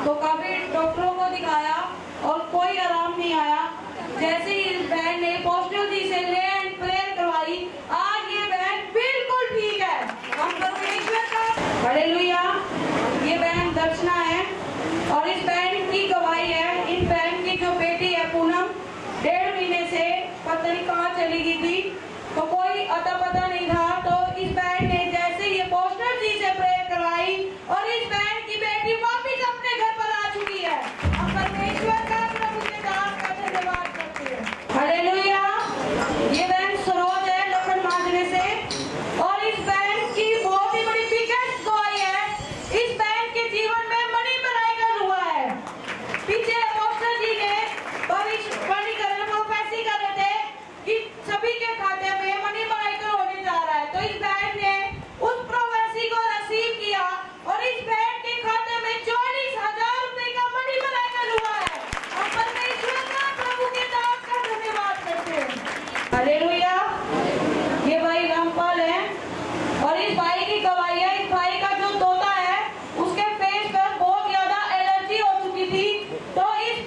तो काफी डॉक्टरों को दिखाया और कोई आराम नहीं आया। जैसे ही इस बहन ने पोस्टर जी से ले एंड प्रेयर करवाई, आज ये बहन बिल्कुल ठीक है। हम परमेश्वर का हालेलुया। ये बहन दर्शना है और इस बहन की गवाही है। इन बहन की जो बेटी है पूनम, 1.5 महीने से पता नहीं कहाँ चली गई थी, तो कोई अता पता नहीं था। तो इस बहन ने जैसे ये पोस्टर जी से प्रेयर करवाई और इस बहन की बेटी वापिस अपने घर पर आ चुकी है। हम परमेश्वर का प्रभु के दास का धन्यवाद करते हैं। हालेलुया। ये बहन सरोज है लखन माजरे से और इस बहन की बहुत ही बड़ी बिगेस्ट गवाही है। इस बहन के जीवन में मनी मिराकल हुआ है। पीछे पोस्टर जी ने भविष्यवाणी कर प्रोफेसी कर रहे थे कि सभी के खाते में मनी मिराकल होने जा रहा है। तो इस बहन ने उस प्रोफेसी को रिसीव किया और इस बहन के खाते में 40,000 रुपए का मनी मिराकल हुआ है। हम परमेश्वर का प्रभु के दास का धन्यवाद करते हैं। हालेलुया। ये भाई रामपाल है और इस भाई की गवाही है। इस भाई का जो तोता है उसके फेस पर बहुत ज्यादा एलर्जी हो चुकी थी। तो इस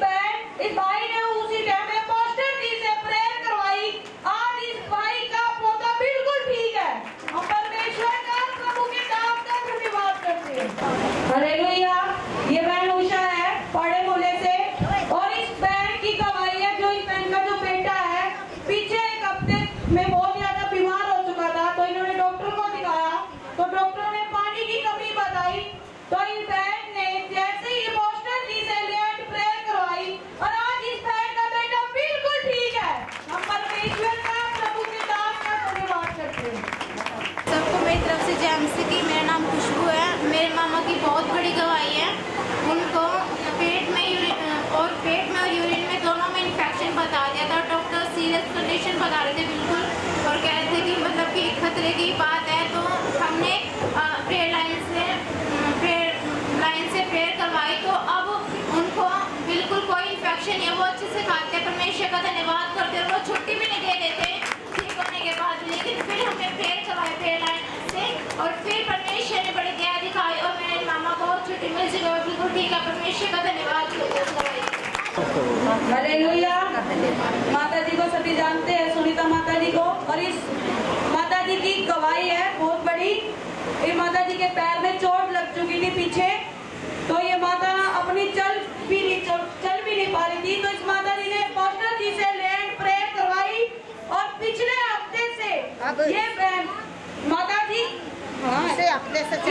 भाई ने उसी टाइम में पोस्टर जी से प्रेयर करवाई। आज इस भाई का पौधा बिल्कुल ठीक है। हम परमेश्वर का प्रभु के दास का धन्यवाद करते हैं। हालेलुया। ये बहन उषा है पाड़े मोहल्ले से और इस बहन की गवाही है। जो इस बहन का जो बेटा है पीछे एक हफ्ते में बहुत ज्यादा बीमार हो चुका था, तो इन्होंने डॉक्टर को दिखाया तो डॉक्टर ने पानी की कमी बताई। तो इस बहन ने जैसे ही पोस्टर जी से लेट प्रेयर करवाई और आज इस बहन का बेटा बिल्कुल ठीक है। हम परमेश्वर का प्रभु के दास का धन्यवाद करते हैं। सबको मेरी तरफ से जय मसीह की। मेरा नाम खुशबू है। मेरे मामा की बहुत बड़ी गवाही है। उनको पेट में और यूरिन में दोनों में इन्फेक्शन बता दिया था। डॉक्टर सीरियस कंडीशन बता रहे थे बिल्कुल, और कह रहे थे कि मतलब कि खतरे की बात है। तो हमने प्रेयर लाइन से प्रेयर करवाई, तो अब उनको बिल्कुल कोई इन्फेक्शन नहीं है। वो अच्छे से खाते हैं। परमेश्वर का धन्यवाद करते हैं। वो छुट्टी भी नहीं दे देते ठीक होने के बाद, लेकिन फिर हमने प्रेयर करवाई प्रेयर लाइन से और फिर परमेश्वर ने बड़ी दया दिखाई और मेरे मामा को छुट्टी मिल चुकी है। बिल्कुल ठीक है। परमेश्वर का धन्यवाद करते हैं। हालेलुया। माता जी को सभी जानते हैं, सुनीता माता जी को, और इस माता जी की गवाही है बहुत बड़ी। ये माता जी के पैर में चोट लग चुकी थी पीछे, तो ये माता अपनी चल भी नहीं पा रही थी। तो इस माता जी ने पोस्टर जी से लैंड प्रेयर करवाई और पिछले हफ्ते से ये माता जी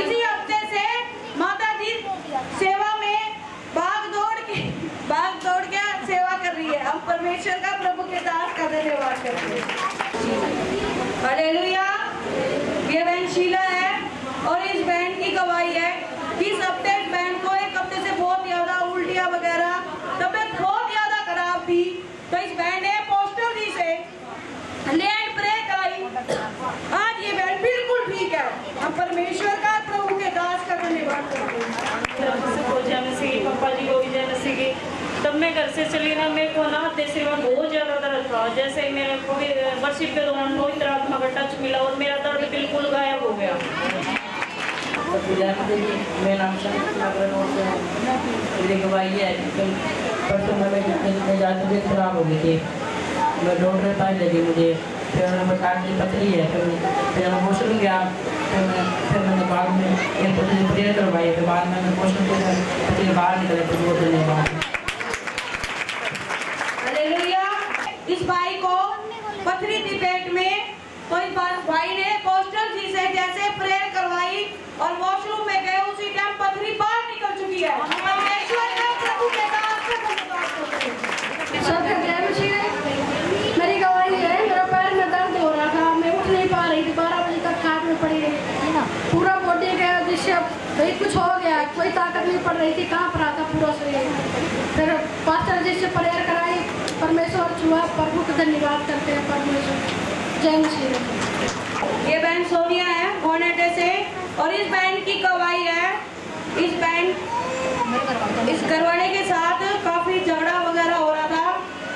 इसी हफ्ते से माता जी सेवा में भाग दौड़ के सेवा कर रही है। हम परमेश्वर का प्रभु के दास का धन्यवाद करते हैं। हालेलुया। ये बहन शीला है और इस बहन की गवाही है कि इस हफ्ते इस बहन को एक हफ्ते से बहुत ज्यादा उल्टियां वगैरह तबियत बहुत ज्यादा खराब थी। तो इस बहन ने पोस्टर जी से लैंड प्रेयर कराई। आज ये बहन बिल्कुल ठीक है। हम परमेश्वर का प्रभु के दास का धन्यवाद करते हैं। पापा जी को भी जय मसीह की। तब मैं घर से चली ना, मेरे को ना देसी में बहुत ज़्यादा दर्द था। जैसे ही मेरे को वर्शिप के दौरान बहुत आत्मा का टच मिला और मेरा दर्द बिल्कुल गायब हो गया। मेरा नाम मेरी गवाही है। परसों में ज़्यादा खराब हो गई थी। मैं डॉक्टर के पास लगी मुझे, फिर उन्होंने बताया कि पथरी है। फिर मैं वॉशरूम गया, फिर मैंने बाद में एक पथरी प्रेयर करवाई। फिर बाद में वॉशरूम के पथरी बाहर निकले। फिर वो धन्यवाद। हालेलुया। इस भाई को पथरी थी पेट में, तो इस भाई ने पोस्टर जी से जैसे प्रेयर करवाई और वॉशरूम में गए, उसी टाइम पथरी बाहर निकल चुकी है। परमेश्वर का प्रभु के दास का धन्यवाद करते हैं। मेरी गवाही है। मेरा पैर में दर्द हो रहा था, मैं उठ नहीं पा रही थी। 12 बजे तक खाट में पड़ी रही, पूरा बॉडी गया जिससे भाई कुछ हो गया, कोई ताकत नहीं पड़ रही थी, कांप रहा था पूरा शरीर। फिर पास्टर जी से प्रेयर कराई, परमेश्वर छुआ। प्रभु का धन्यवाद करते हैं परमेश्वर। जय मसीह। ये बहन सोनिया है गोनेटे से और इस बहन की गवाही है। इस बहन इस घरवाले के साथ काफी झगड़ा वगैरह हो रहा था,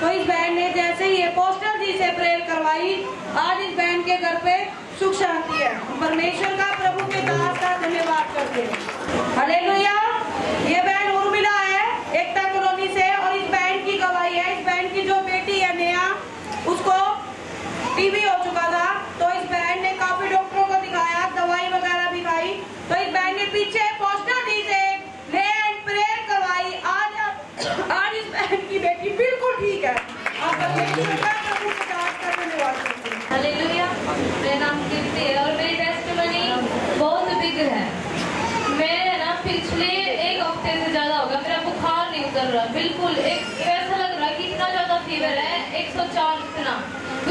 तो इस बहन ने जैसे ही ये पोस्टर जी से प्रेयर करवाई, आज इस बहन के घर पे सुख शांति है। परमेश्वर का प्रभु के दास का धन्यवाद करते हैं। हालेलुया। ये बहन उर्मिला है बिल्कुल एक ऐसा लग रहा है कि इतना ज़्यादा फीवर है, 104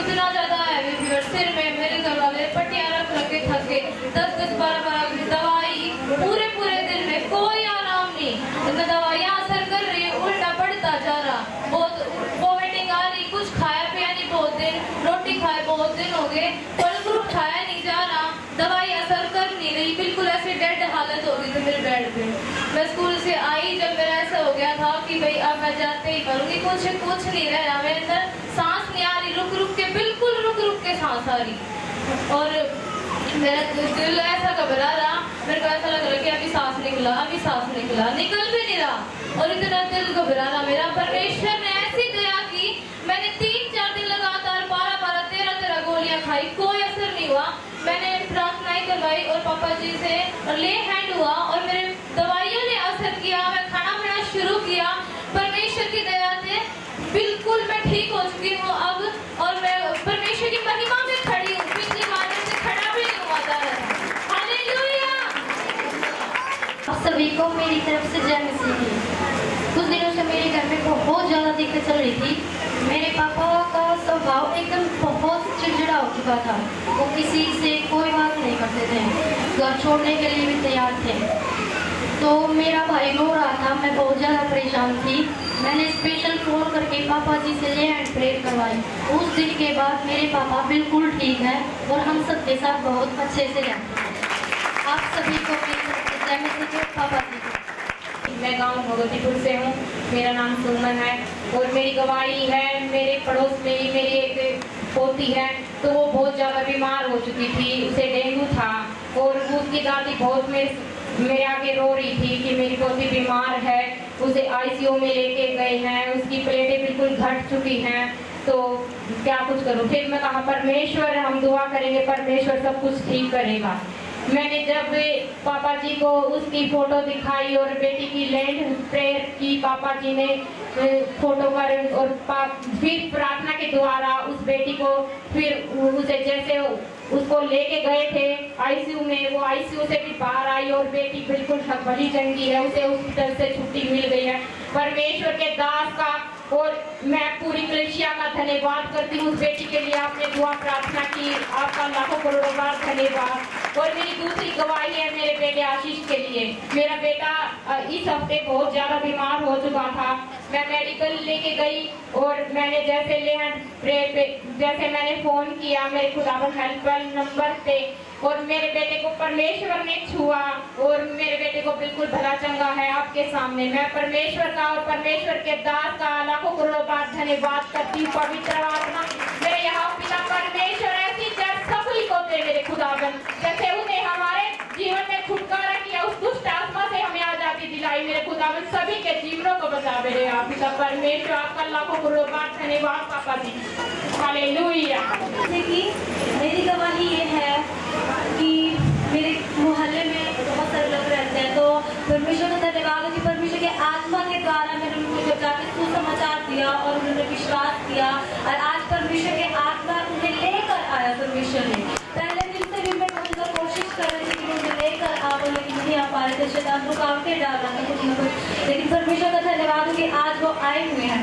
इतना ज़्यादा है फीवर। सिर में मेरे घर वाले पट्टियाँ रख के थक गए, 10-10, 12-12 दवाई, पूरे दिन में कोई आराम नहीं। तो दवाइयाँ असर कर रही है, उल्टा बढ़ता जा रहा, बहुत वोमिटिंग आ रही, कुछ खाया पिया नहीं बहुत दिन, रोटी खाए बहुत दिन हो गए, फल फ्रूट खाया नहीं जा रहा, दवाई असर कर नहीं रही, बिल्कुल ऐसे डेड हालत हो गई थी मेरे बेड पे। मैं स्कूल से आई जब मेरा ऐसा हो गया था कि भाई अब मैं जाते ही करूँगी, कुछ नहीं रह रहा मेरे अंदर, सांस नहीं आ रही, रुक के बिल्कुल रुक के सांस आ रही, और मेरा दिल ऐसा घबरा रहा, मेरे को ऐसा लग रहा कि अभी सांस निकला, निकल भी नहीं रहा, और इतना दिल घबरा रहा मेरा। परमेश्वर ने ऐसी दया की, मैंने 3-4 दिन लगातार 12-12, 13-13 गोलियां खाई, कोई असर नहीं हुआ। मैंने प्रार्थनाएं करवाई और पापा जी से और ले हैंड हुआ, और मेरे दवाइयों ने असर किया, मैं खाना पीना शुरू किया। परमेश्वर की दया से बिल्कुल मैं ठीक हो चुकी हूँ अब, और मैं परमेश्वर की महिमा में खड़ी हूँ, पिछली बार से खड़ा भी नहीं हुआ था। हालेलुया। आप सभी को मेरी तरफ से जय मसीह की। कुछ दिनों से मेरे घर में बहुत ज़्यादा दिक्कत चल रही थी। मेरे पापा का स्वभाव एकदम बहुत चिड़चिड़ा हो चुका था, वो किसी से कोई बात नहीं करते थे, घर छोड़ने के लिए भी तैयार थे। तो मेरा भाई रो रहा था, मैं बहुत ज़्यादा परेशान थी। मैंने स्पेशल फ़ोन करके पापा जी से ले एंड प्रेयर करवाई। उस दिन के बाद मेरे पापा बिल्कुल ठीक है और हम सबके साथ बहुत अच्छे से रहते हैं। आप सभी को मेरी तरफ से जय मसीह की। पापा जी, मैं गांव भगवतीपुर से हूँ, मेरा नाम सुमन है, और मेरी गवाही है, मेरे पड़ोस में ही मेरी एक पोती है, तो वो बहुत ज़्यादा बीमार हो चुकी थी, उसे डेंगू था, और उसकी दादी बहुत मेरे आगे रो रही थी कि मेरी पोती बीमार है, उसे आईसीयू में लेके गए हैं, उसकी प्लेटें बिल्कुल घट चुकी हैं, तो क्या कुछ करूं। फिर मैं कहा परमेश्वर, हम दुआ करेंगे, परमेश्वर सब कुछ ठीक करेगा। मैंने जब पापा जी को उसकी फ़ोटो दिखाई और बेटी की लैंड प्रेयर की, पापा जी ने फोटो पर, और फिर प्रार्थना के द्वारा उस बेटी को, फिर उसे जैसे उसको लेके गए थे आईसीयू में, वो आईसीयू से भी बाहर आई और बेटी बिल्कुल भली चंगी है, उसे हॉस्पिटल से छुट्टी मिल गई है। परमेश्वर के दास का और मैं पूरी कलीसिया का धन्यवाद करती हूँ। उस बेटी के लिए आपने दुआ प्रार्थना की, आपका लाखों करोड़ों बार धन्यवाद। और मेरी दूसरी गवाही है मेरे बेटे आशीष के लिए। मेरा बेटा इस हफ्ते बहुत ज़्यादा बीमार हो चुका था, मैं मेडिकल लेके गई, और मैंने जैसे जैसे मैंने फ़ोन किया मेरे खुदावन हेल्पलाइन नंबर पे, और मेरे बेटे को परमेश्वर ने छुआ, और मेरे बेटे को बिल्कुल भला चंगा है आपके सामने। मैं परमेश्वर का और परमेश्वर के दास का लाखों करोड़ों बार धन्यवाद करती हूँ। पवित्र आत्मा मेरे यहाँ पिता परमेश्वर ऐसी जड़ सभी को दे मेरे खुदावन, जैसे उन्हें हमारे जीवन में छुटकारा किया, उस दुष्ट आत्मा से हमें आजादी दिलाई मेरे खुदावन, सभी के जीवनों को बचा मेरे यहाँ पिता परमेश्वर, आपका लाखों करोड़ों बार धन्यवाद पापा जी। हालेलुया। मेरी गवाही ये है कि मेरे मोहल्ले में बहुत सारे लोग रहते हैं, तो परमेश्वर का धन्यवाद है कि परमेश्वर के आत्मा के द्वारा मैंने उनको जब जाके सुसमाचार दिया और उन्होंने विश्वास किया, और आज परमेश्वर के आत्मा उन्हें लेकर आया। परमेश्वर ने पहले दिन से भी मैं बहुत कोशिश कर रही थी कि मुझे लेकर आओ, लेकिन नहीं आ पा रहे थे, शैतान रुकावटें डाल रहा था कुछ न कुछ, लेकिन परमेश्वर का धन्यवाद है कि आज वो आए हुए हैं।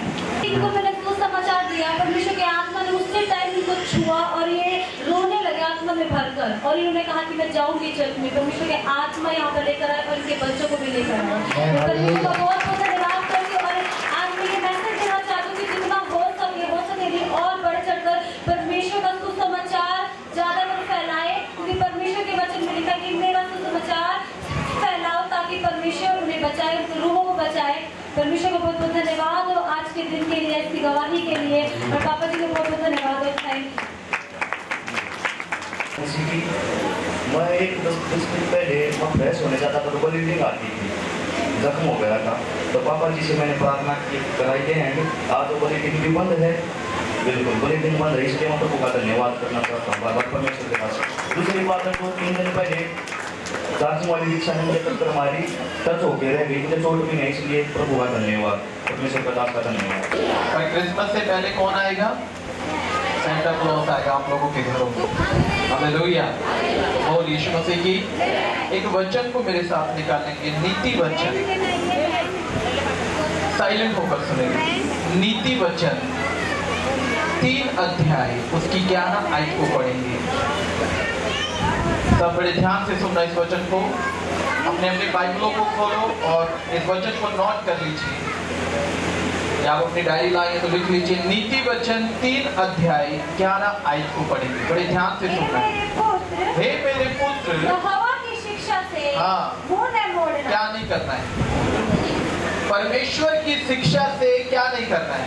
इनको मैंने सुसमाचार दिया, परमेश्वर के आत्मा ने उसी टाइम इनको छुआ और ये रोने लगे आत्मा में भरकर, और इन्होंने कहा कि मैं जाऊंगी चर्च में। परमेश्वर के आत्मा यहाँ पर लेकर आए और इनके बच्चों को भी लेकर आए। मैं परमेश्वर का बहुत बहुत धन्यवाद करती हूँ, और आज मैं ये मैसेज देना चाहती हूँ कि जितना हो सके और बढ़ चढ़कर परमेश्वर का सुसमाचार ज्यादा कर फैलाए, क्योंकि परमेश्वर के वचन में लिखा कि मेरा सुसमाचार फैलाओ ताकि परमेश्वर उन्हें बचाए, उनके रूहों को बचाए। परमेश्वर को बहुत बहुत धन्यवाद, और आज के दिन के लिए, ऐसी गवाही के लिए, और पापा जी को बहुत बहुत धन्यवाद और थैंक यू। मैं एक 10 दिन पहले मैं फ्रेश होने जाता था तो ब्लीडिंग आती थी, जख्म हो गया था, तो पापा जी से मैंने प्रार्थना कराई थे हैं, आज तो ब्लीडिंग भी बंद है, बिल्कुल ब्लीडिंग बंद है, इसलिए मैं प्रभु का धन्यवाद करना चाहता हूँ बाबा परमेश्वर के पास। दूसरी बात है, 2-3 दिन पहले चार्जिंग वाली रिक्शा ने मुझे टक्कर मारी, टच होकर रह गई, मुझे चोट भी नहीं, इसलिए प्रभु का धन्यवाद, परमेश्वर का दास का धन्यवाद। क्रिसमस से पहले कौन आएगा? सेंटा क्लॉज आएगा आप लोगों के घरों में। हालेलुया। बोल यीशु मसीह की। एक वचन को मेरे साथ निकालेंगे, नीति वचन। साइलेंट होकर सुनेंगे। नीति वचन 3 अध्याय उसकी 11 आयत को पढ़ेंगे। सब बड़े ध्यान से सुनना इस वचन को, अपने अपने बाइबलों को खोलो और इस वचन को नोट कर लीजिए, या आप अपनी डायरी लाएंगे तो लिख लीजिए। नीति वचन 3 अध्याय 11 आयत को पढ़ेंगे। बड़े ध्यान से सुनना। हे मेरे पुत्र, यहोवा की शिक्षा से हाँ, मुंह न मोड़ना। क्या नहीं करना है? परमेश्वर की शिक्षा से क्या नहीं करना है?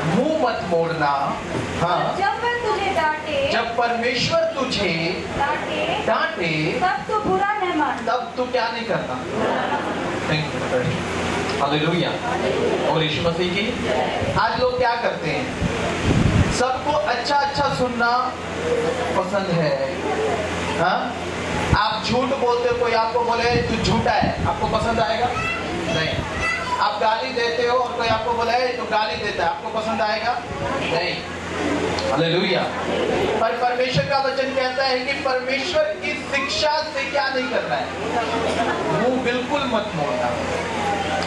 मुंह मत मोड़ना। हाँ, जब वह तुझे डांटे, जब परमेश्वर तुझे डांटे तब तू बुरा न मान। तब तू क्या नहीं करना? हालेलुया। और यीशु मसीह की। आज लोग क्या करते हैं? सबको अच्छा अच्छा सुनना पसंद है। हाँ, आप झूठ बोलते हो, कोई आपको बोले तू झूठा है, आपको पसंद आएगा? नहीं। आप गाली देते हो और कोई आपको बोले तो गाली देता है, आपको पसंद आएगा? नहीं। हालेलुया। पर परमेश्वर का वचन कहता है कि परमेश्वर की शिक्षा से क्या नहीं करना है? मुंह बिल्कुल मत मोड़ना।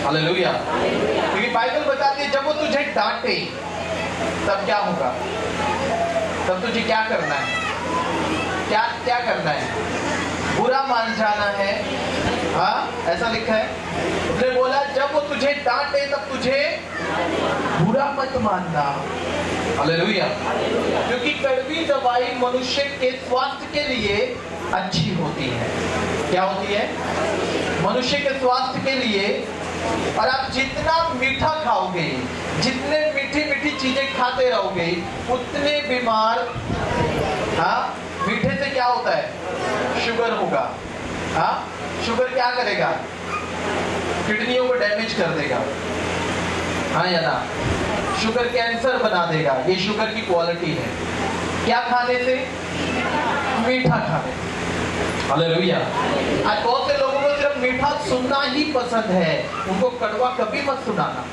हालेलुया। क्योंकि बाइबल बताती है जब वो तुझे डांटे तब क्या होगा? तब तुझे क्या करना है? क्या करना है? बुरा मान जाना है। हाँ, ऐसा लिखा है। उसने बोला जब वो तुझे डांटे तब तुझे बुरा मत मानना। हालेलुया। क्योंकि कड़वी दवाई मनुष्य के स्वास्थ्य के लिए अच्छी होती है। क्या होती है? मनुष्य के स्वास्थ्य के लिए। और आप जितना मीठा खाओगे, जितने मीठी मीठी चीजें खाते रहोगे, उतने बीमार। हाँ, मीठे से क्या होता है? शुगर होगा। हाँ, शुगर क्या करेगा? किडनियों को डैमेज कर देगा। हाँ या ना? शुगर कैंसर बना देगा। ये शुगर की क्वालिटी है। क्या खाने से? मीठा खाने। हालेलुया। आज बहुत से लोगों को सिर्फ मीठा सुनना ही पसंद है, उनको कड़वा कभी मत सुनाना।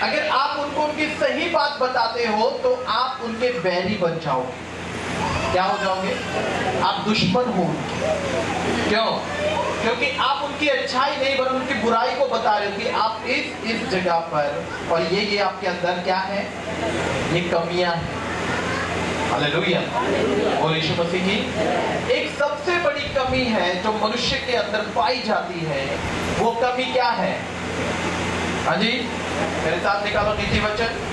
अगर आप उनको उनकी सही बात बताते हो तो आप उनके बैरी बन जाओगे। क्या हो जाओगे? आप दुश्मन हो। क्यों? क्योंकि आप उनकी अच्छाई नहीं बल्कि उनकी बुराई को बता रहे हो कि आप इस जगह पर, और ये आपके अंदर क्या है? ये कमियां हैं। हालेलुया। और यीशु मसीह की एक सबसे बड़ी कमी है जो मनुष्य के अंदर पाई जाती है, वो कमी क्या है? हाँ जी, मेरे साथ निकालो नीति वचन।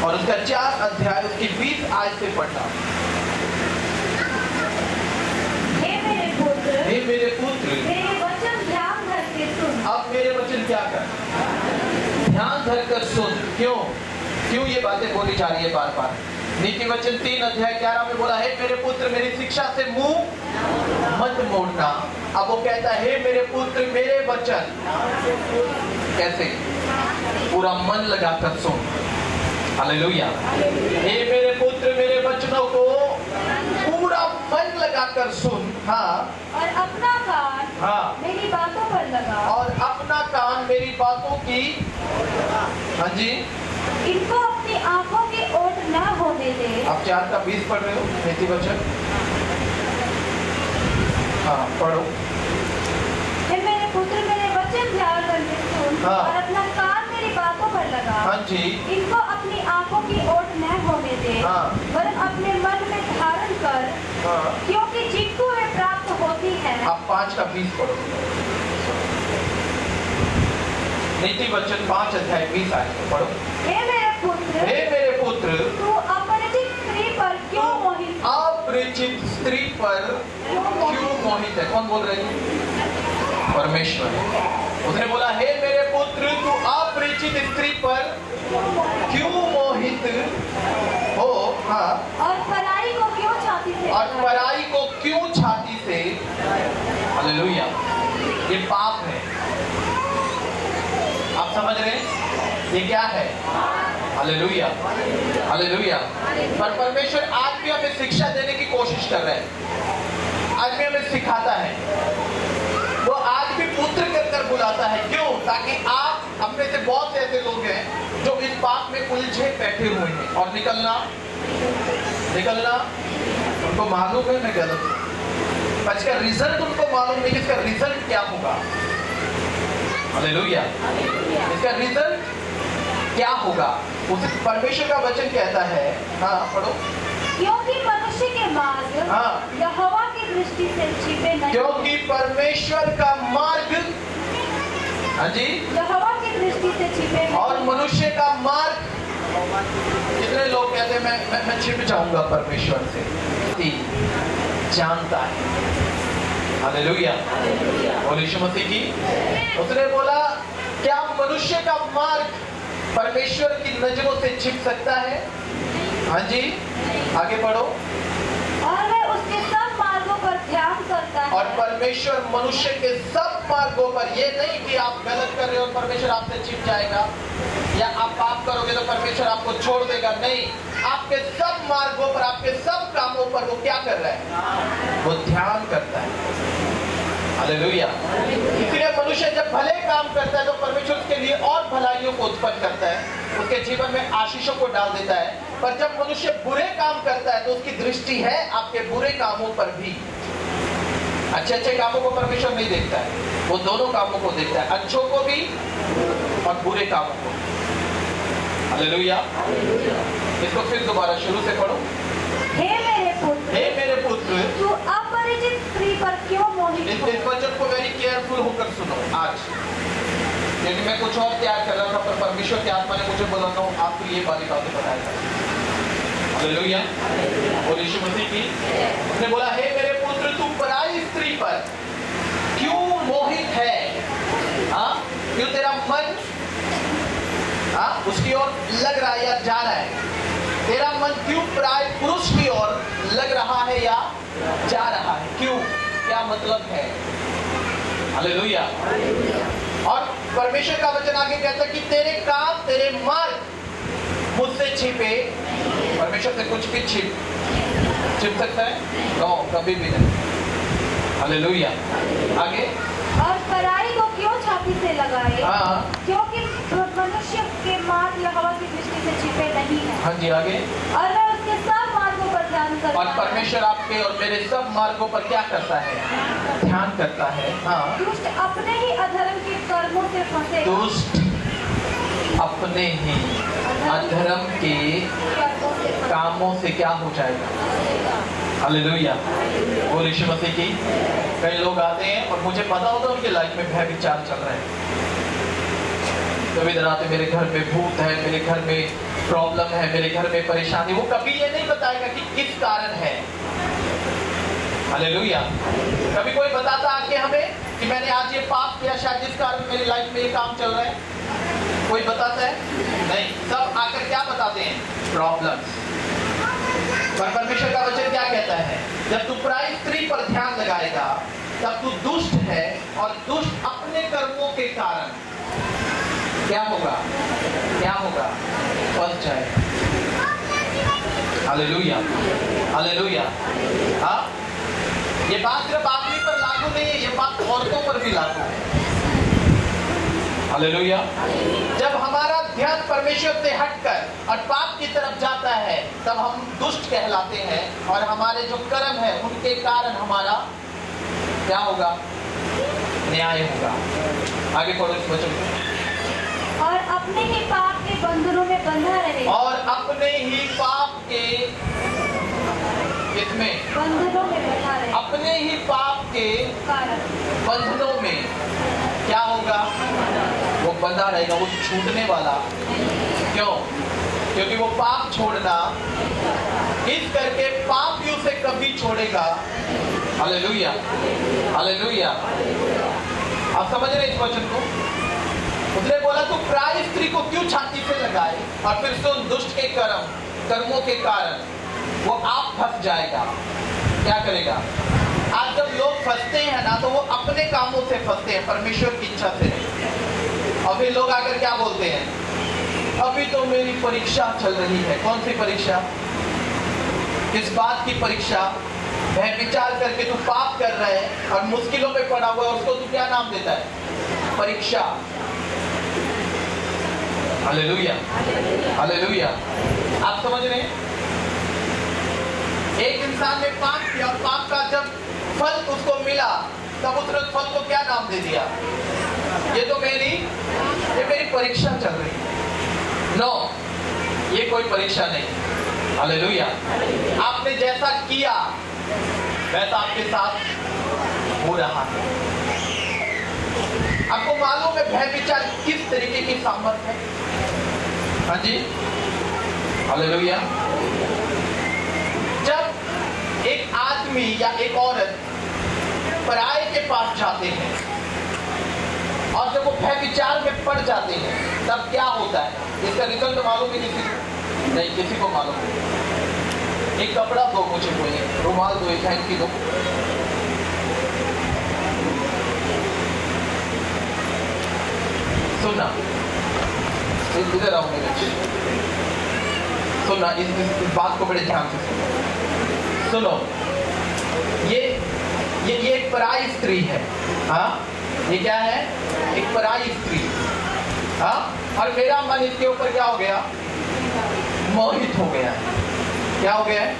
और उसका 4 अध्याय उसकी 20 आयत से पढ़ना। हे मेरे पुत्र, मेरे वचन ध्यान धर के सुन। अब मेरे वचन क्या कर? ध्यान धर कर सुन। क्यों ये बातें बोली जा रही है बार बार? नीति वचन 3 अध्याय 11 में बोला है मेरे पुत्र मेरी शिक्षा से मुंह मत मोड़ना। अब वो कहता है हे मेरे पुत्र मेरे वचन। कैसे? पूरा मन लगाकर सुन। हालेलुया। हे मेरे पुत्र मेरे वचनों को पूरा मन लगाकर सुन। हाँ, और अपना कान हाँ, मेरी बातों पर लगा। और अपना कान मेरी बातों की। हाँ जी, इनको अपनी आंखों की ओट न होने दे। आप 4 का 20 पढ़ रहे हो नीति वचन? हाँ, पढ़ो। हे मेरे पुत्र मेरे वचन ध्यान करके सुन। हाँ। और अपना कान मेरी बातों पर लगा। हाँ जी। इनको अपनी आंखों की ओट न होने दे। हाँ। वरन अपने मन में धारण कर। हाँ। क्योंकि जिनको वे प्राप्त होती है। आप 5 का 20 पढ़ो। नीति वचन 5 अध्याय 20 आयत को पढ़ो। हे मेरे पुत्र, तू अपरिचित स्त्री पर क्यों मोहित? अपरिचित स्त्री पर क्यों मोहित है? कौन बोल रहे हैं? परमेश्वर। उसने बोला हे मेरे पुत्र तू अपरिचित स्त्री पर क्यों मोहित हो? हाँ, और पराई को क्यों छाती से? और पराई को क्यों छाती से? हालेलुया। ये पाप है। आप समझ रहे हैं? ये क्या है? Hallelujah, hallelujah. पर परमेश्वर आज भी हमें शिक्षा देने की कोशिश कर रहे हैं। आज भी हमें सिखाता है। वो आज भी पुत्र कर बुलाता है। क्यों? ताकि आप, हम में से बहुत से ऐसे लोग हैं जो इस पाप में उलझे बैठे हुए हैं और निकलना उनको मालूम है मैं गलत हूँ, पर इसका रिजल्ट उनको मालूम नहीं कि इसका रिजल्ट क्या होगा। हालेलुया। इसका रिजल्ट क्या होगा, उस परमेश्वर का वचन कहता है। हाँ पढ़ो। क्योंकि मनुष्य के मार्ग हाँ। यहोवा की दृष्टि से छिपे नहीं, क्योंकि परमेश्वर का मार्ग, हाँ जी, यहोवा की दृष्टि से छिपे नहीं, और मनुष्य का मार्ग, कितने लोग कहते हैं मैं छिप जाऊंगा परमेश्वर से, जानता है। हालेलुया। और यीशु मसीह की, उसने बोला क्या मनुष्य का मार्ग परमेश्वर की नजरों से छिप सकता है? हाँ जी, आगे पढ़ो। और वह उसके सब मार्गों पर ध्यान करता है। और परमेश्वर मनुष्य के सब मार्गों पर, ये नहीं कि आप गलत कर रहे हो परमेश्वर आपसे छिप जाएगा, या आप पाप करोगे तो परमेश्वर आपको छोड़ देगा, नहीं, आपके सब मार्गों पर, आपके सब कामों पर वो क्या कर रहा है? वो ध्यान करता है। हालेलुया। इसलिए मनुष्य जब भले काम करता है तो परमेश्वर उसके लिए और भलाइयों को उत्पन्न करता है, उसके जीवन में आशीषों को डाल देता है। पर जब मनुष्य बुरे काम करता है तो उसकी दृष्टि है आपके बुरे कामों पर भी। अच्छे अच्छे कामों को परमेश्वर नहीं देखता है, वो दोनों कामों को देखता है, अच्छों को भी और बुरे कामों को। हालेलुया। इसको फिर दोबारा शुरू से पढ़ो। हे मेरे पुत्र, हे मेरे पुत्र, तू अपरिचित स्त्री पर क्यों मोहित इस वचन को वेरी केयरफुल होकर सुनो आज, क्योंकि मैं कुछ और तैयार कर रहा था, पर परमेश्वर की आत्मा ने मुझे बोला था आपको ये वाली बातें बताएगा। हालेलुया। और यीशु मसीह की, उसने बोला हे मेरे पुत्र तू पराई स्त्री पर क्यों मोहित है? हाँ, क्यों तेरा मन उसकी ओर लग रहा है या जा रहा है? तेरा मन क्यों पराय पुरुष की ओर लग रहा है या जा रहा है? क्यों, क्या मतलब है? हालेलुया। और परमेश्वर का वचन आगे कहता है कि तेरे काम, तेरे मार्ग मुझसे छिपे। परमेश्वर से कुछ भी छिप सकता है? नो, कभी भी नहीं। हालेलुया। आगे। और पराई को क्यों छाती से लगाए? हाँ। क्योंकि मनुष्य के मार्ग यहोवा की दृष्टि से छिपे नहीं है। हाँ जी, आगे। और वह उसके सब मार्गों पर ध्यान करता और है। परमेश्वर आपके और मेरे सब मार्गों पर क्या करता है? ध्यान करता है। हाँ। दुष्ट अपने ही अधर्म के कर्मों से फंसे। दुष्ट अपने ही अधर्म के कामों से क्या हो जाएगा? हालेलुया। और यीशु मसीह की, कई लोग आते हैं और मुझे पता होता है उनकी लाइफ में भय विचार चल रहे हैं। कभी इधर आते मेरे घर में भूत है, मेरे घर में प्रॉब्लम है, मेरे घर में परेशानी, वो कभी ये नहीं बताएगा कि किस कारण है। हालेलुया। कभी कोई बताता आके हमें कि मैंने आज ये पाप किया, शायद जिस कारण मेरी लाइफ में ये काम चल रहा है? कोई बताता है? नहीं। सब आकर क्या बताते हैं? प्रॉब्लम्स। पर परमेश्वर का वचन क्या कहता है? जब तू पराई स्त्री पर ध्यान लगाएगा तब तू दुष्ट है, और दुष्ट अपने कर्मों के कारण क्या होगा? क्या होगा? फंस जाएगा। हालेलुया। हालेलुया। हाँ, ये बात सिर्फ आदमी पर लागू नहीं है, ये बात औरतों पर भी लागू है। हालेलुया। जब हमारा ध्यान परमेश्वर से हटकर और पाप की तरफ जाता है तब हम दुष्ट कहलाते हैं, और हमारे जो कर्म है उनके कारण हमारा क्या होगा? न्याय होगा। आगे पढ़ो इस वचन को। और अपने ही पाप के बंधनों में बंधा रहे। और अपने ही पाप के किसमें? बंधनों में बंधा रहे। अपने ही पाप के कारण बंधनों में क्या होगा? वो बंधा रहेगा, वो छूटने वाला। क्यों? क्योंकि वो पाप छोड़ना, इस करके पाप भी उसे कभी छोड़ेगा। हालेलुया। हालेलुया। आप समझ रहे इस वचन को? उसने बोला तू पराई स्त्री को क्यों छाती से लगाए, और फिर से उन दुष्ट के कर्मों के कारण वो आप फंस जाएगा। क्या करेगा? आज जब लोग फंसते हैं ना, तो वो अपने कामों से फंसते हैं, परमेश्वर की इच्छा से नहीं। और फिर लोग आकर क्या बोलते हैं? अभी तो मेरी परीक्षा चल रही है। कौन सी परीक्षा? किस बात की परीक्षा? वह विचार करके तू पाप कर रहा है और मुश्किलों में पड़ा हुआ है, उसको तू क्या नाम देता है? परीक्षा। हालेलुया। हालेलुया। आप समझ रहे हैं? एक इंसान ने पाप किया और पाप का जब फल उसको मिला तब उसने उस फल को क्या नाम दे दिया? ये मेरी परीक्षा चल रही है। नो, ये कोई परीक्षा नहीं। हालेलुया। आपने जैसा किया वैसा आपके साथ हो रहा है। आपको मालूम है व्यभिचार किस तरीके की सामर्थ है? हाँ जी, हालेलुया। जब एक आदमी या एक औरत पराये के पास जाते हैं और जब वो व्यभिचार में पड़ जाते हैं तब क्या होता है? इसका रिजल्ट मालूम है किसी को? नहीं, किसी को मालूम नहीं। एक कपड़ा दो मुझे, कोई रुमाल दो, एक हैंकी दो। सुनना, इधर आओ मेरे बच्चे, सुनना, इस बात को बड़े ध्यान से सुनो। ये एक पराई स्त्री है। हाँ, ये क्या है? एक पराई स्त्री। हाँ, और मेरा मन इसके ऊपर क्या हो गया? मोहित हो गया है। क्या हो गया है?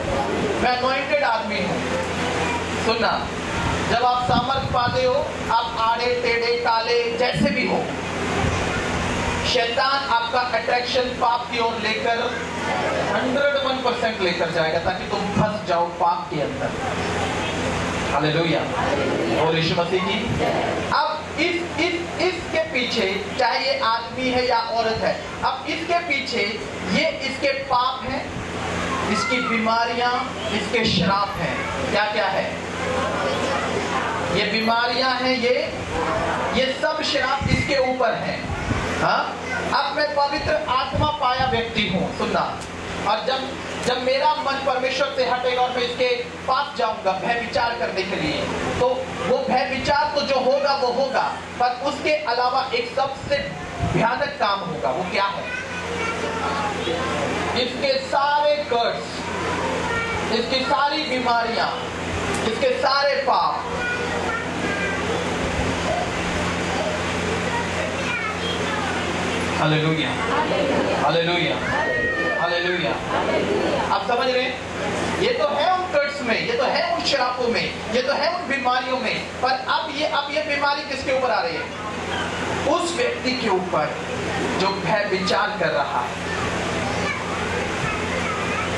मैं अनॉइंटेड आदमी हूँ। सुनना, जब आप सामर्थ पाते हो, आप आड़े टेढ़े काले जैसे भी हो, शैतान आपका अट्रैक्शन पाप की ओर लेकर 101% लेकर जाएगा ताकि तुम फंस जाओ पाप के अंदर। हालेलुया, और यीशु मसीह की। अब इसके पीछे, चाहे ये आदमी है या औरत है, अब इसके पीछे ये इसके पाप हैं, इसकी बीमारियां, इसके श्राप हैं। क्या क्या है? ये बीमारियां हैं, ये सब श्राप इसके ऊपर हैं। हाँ, अब मैं पवित्र आत्मा पाया व्यक्ति हूँ। सुनना, और जब मेरा मन परमेश्वर से हटेगा और मैं इसके पास जाऊंगा व्यभिचार करने के लिए, तो वो व्यभिचार तो जो होगा वो होगा, पर उसके अलावा एक सबसे भयानक काम होगा। वो क्या है? इसके सारे कर्स, इसकी सारी बीमारियां, इसके सारे पाप, हालेलुया, हालेलुया, हालेलुया। आप समझ रहे हैं? ये तो है उन कर्स में, ये तो है उन श्रापों में, ये तो है उन बीमारियों में, पर अब ये बीमारी किसके ऊपर आ रही है? उस व्यक्ति के ऊपर जो व्यभिचार कर रहा है।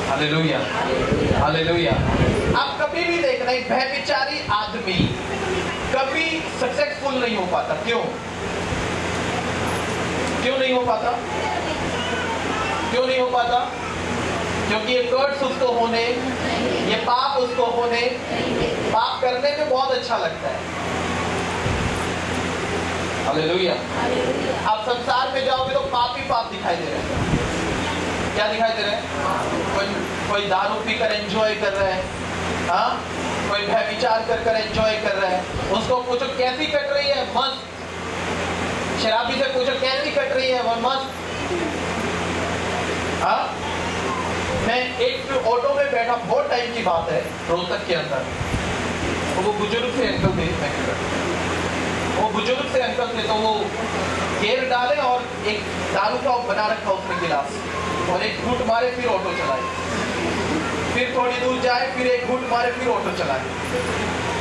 Hallelujah, hallelujah. आप कभी भी देखना, एक व्यभिचारी आदमी कभी सक्सेसफुल नहीं हो पाता। क्यों नहीं हो पाता? क्यों नहीं हो पाता? क्योंकि ये कर्स उसको होने, ये पाप उसको होने, पाप करने में बहुत अच्छा लगता है। हालेलुया। आप संसार में जाओगे तो पाप ही पाप दिखाई दे रहे हैं। क्या दिखाई दे रहे हैं? कोई दारू पीकर एंजॉय कर रहा है, हाँ, कोई व्यभिचार कर एंजॉय कर रहा है। उसको पूछो कैसी कट रही है? मस्त। शराबी से पूछो कैसी कट रही है? वो मस्त। हाँ, मैं एक ऑटो में बैठा, बहुत टाइम की बात है, रोहतक के अंदर। तो वो बुजुर्ग से अंकल थे, वो बुजुर्ग से अंकल थे, तो वो गेयर डाले और एक दारू का बना रखा उसने गिलास, और एक घूंट मारे फिर ऑटो चलाए, फिर थोड़ी दूर जाए, फिर एक घूंट मारे, फिर ऑटो चलाए।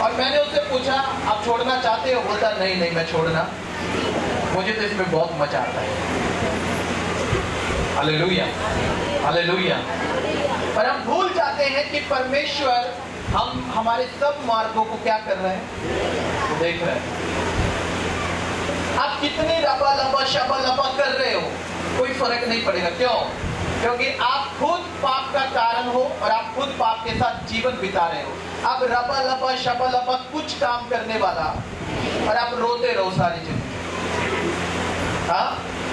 और मैंने उससे पूछा आप छोड़ना चाहते हो? बोलता नहीं मैं छोड़ना, मुझे तो इसमें बहुत मजा आता है। Hallelujah, hallelujah. पर हम भूल जाते हैं कि परमेश्वर हमारे सब मार्गों को क्या कर रहे हैं? देख रहे हैं। आप कितनी रबा लबा शबा लबा कर रहे हो, कोई फर्क नहीं पड़ेगा। क्यों? क्योंकि आप खुद पाप का कारण हो और आप खुद पाप के साथ जीवन बिता रहे हो। अब रबा लबा शबा लबा कुछ काम करने वाला और आप रोते रहो सारी जिंदगी। हाँ,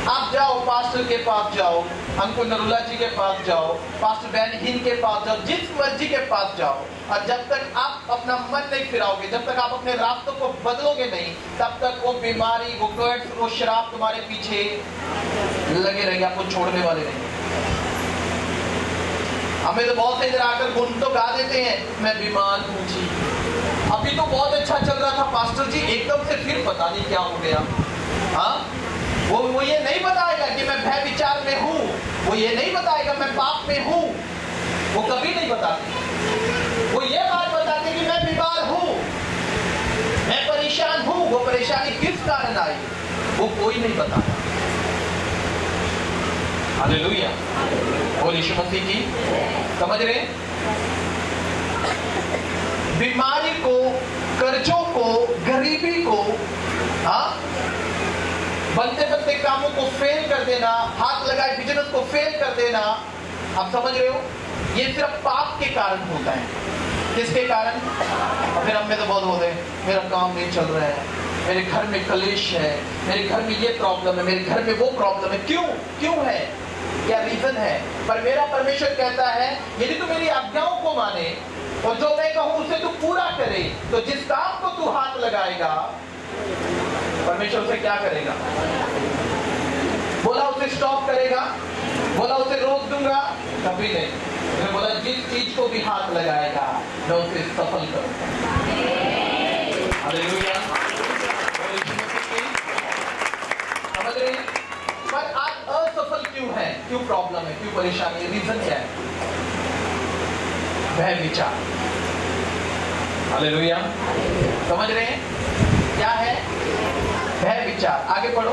आप जाओ पास्टर के पास जाओ, अंकुर नरूला जी के पास जाओ, पास्टर बैन हिंद के पास जाओ, जिस मर्जी के पास जाओ, और जब तक आप अपना मन नहीं फिराओगे, जब तक आप अपने रास्तों को बदलोगे नहीं, तब तक वो बीमारी, वो कर्स, वो शराब तुम्हारे पीछे लगे रहेंगे, आपको छोड़ने वाले नहीं। हमें तो बहुत से इधर आकर गुण तो गा देते हैं, मैं बीमार हूँ जी, अभी तो बहुत अच्छा चल रहा था पास्टर जी, एकदम से फिर पता नहीं क्या हो गया। हाँ, वो ये नहीं बताएगा कि मैं व्यभिचार में हूँ, वो ये नहीं बताएगा मैं पाप में हूँ, वो कभी नहीं बताती। वो ये बात बताते कि मैं बीमार हूं, मैं परेशान हूं। वो परेशानी किस कारण आई वो कोई नहीं बताता। हालेलुया, बोल यीशु मसीह की। समझ रहे? बीमारी को, कर्जों को, गरीबी को, बनते बनते कामों को फेल कर देना, हाथ लगाए बिजनेस को फेल कर देना, आप समझ रहे हो? ये सिर्फ पाप के कारण होता है। किसके कारण? और फिर हम में तो बहुत होते हैं, मेरा काम नहीं चल रहा है, मेरे घर में कलेश है, मेरे घर में ये प्रॉब्लम है, मेरे घर में वो प्रॉब्लम है। क्यों क्यों है? क्या रीजन है? पर मेरा परमेश्वर कहता है यदि तू मेरी आज्ञाओं को माने और जो मैं कहूं उसे तू पूरा करे, तो जिस काम को तू हाथ लगाएगा परमेश्वर उसे क्या करेगा? बोला उसे स्टॉप करेगा, बोला उसे रोक दूंगा, कभी नहीं। मैं बोला जिस चीज को भी हाथ लगाएगा मैं उसे सफल करूंगा। हालेलुया, समझ रहे हैं? पर आज असफल क्यों है? क्यों प्रॉब्लम है? क्यों परेशानी है? रीजन क्या है? वह विचार। हालेलुया, समझ रहे हैं? क्या है वह विचार? आगे पढ़ो।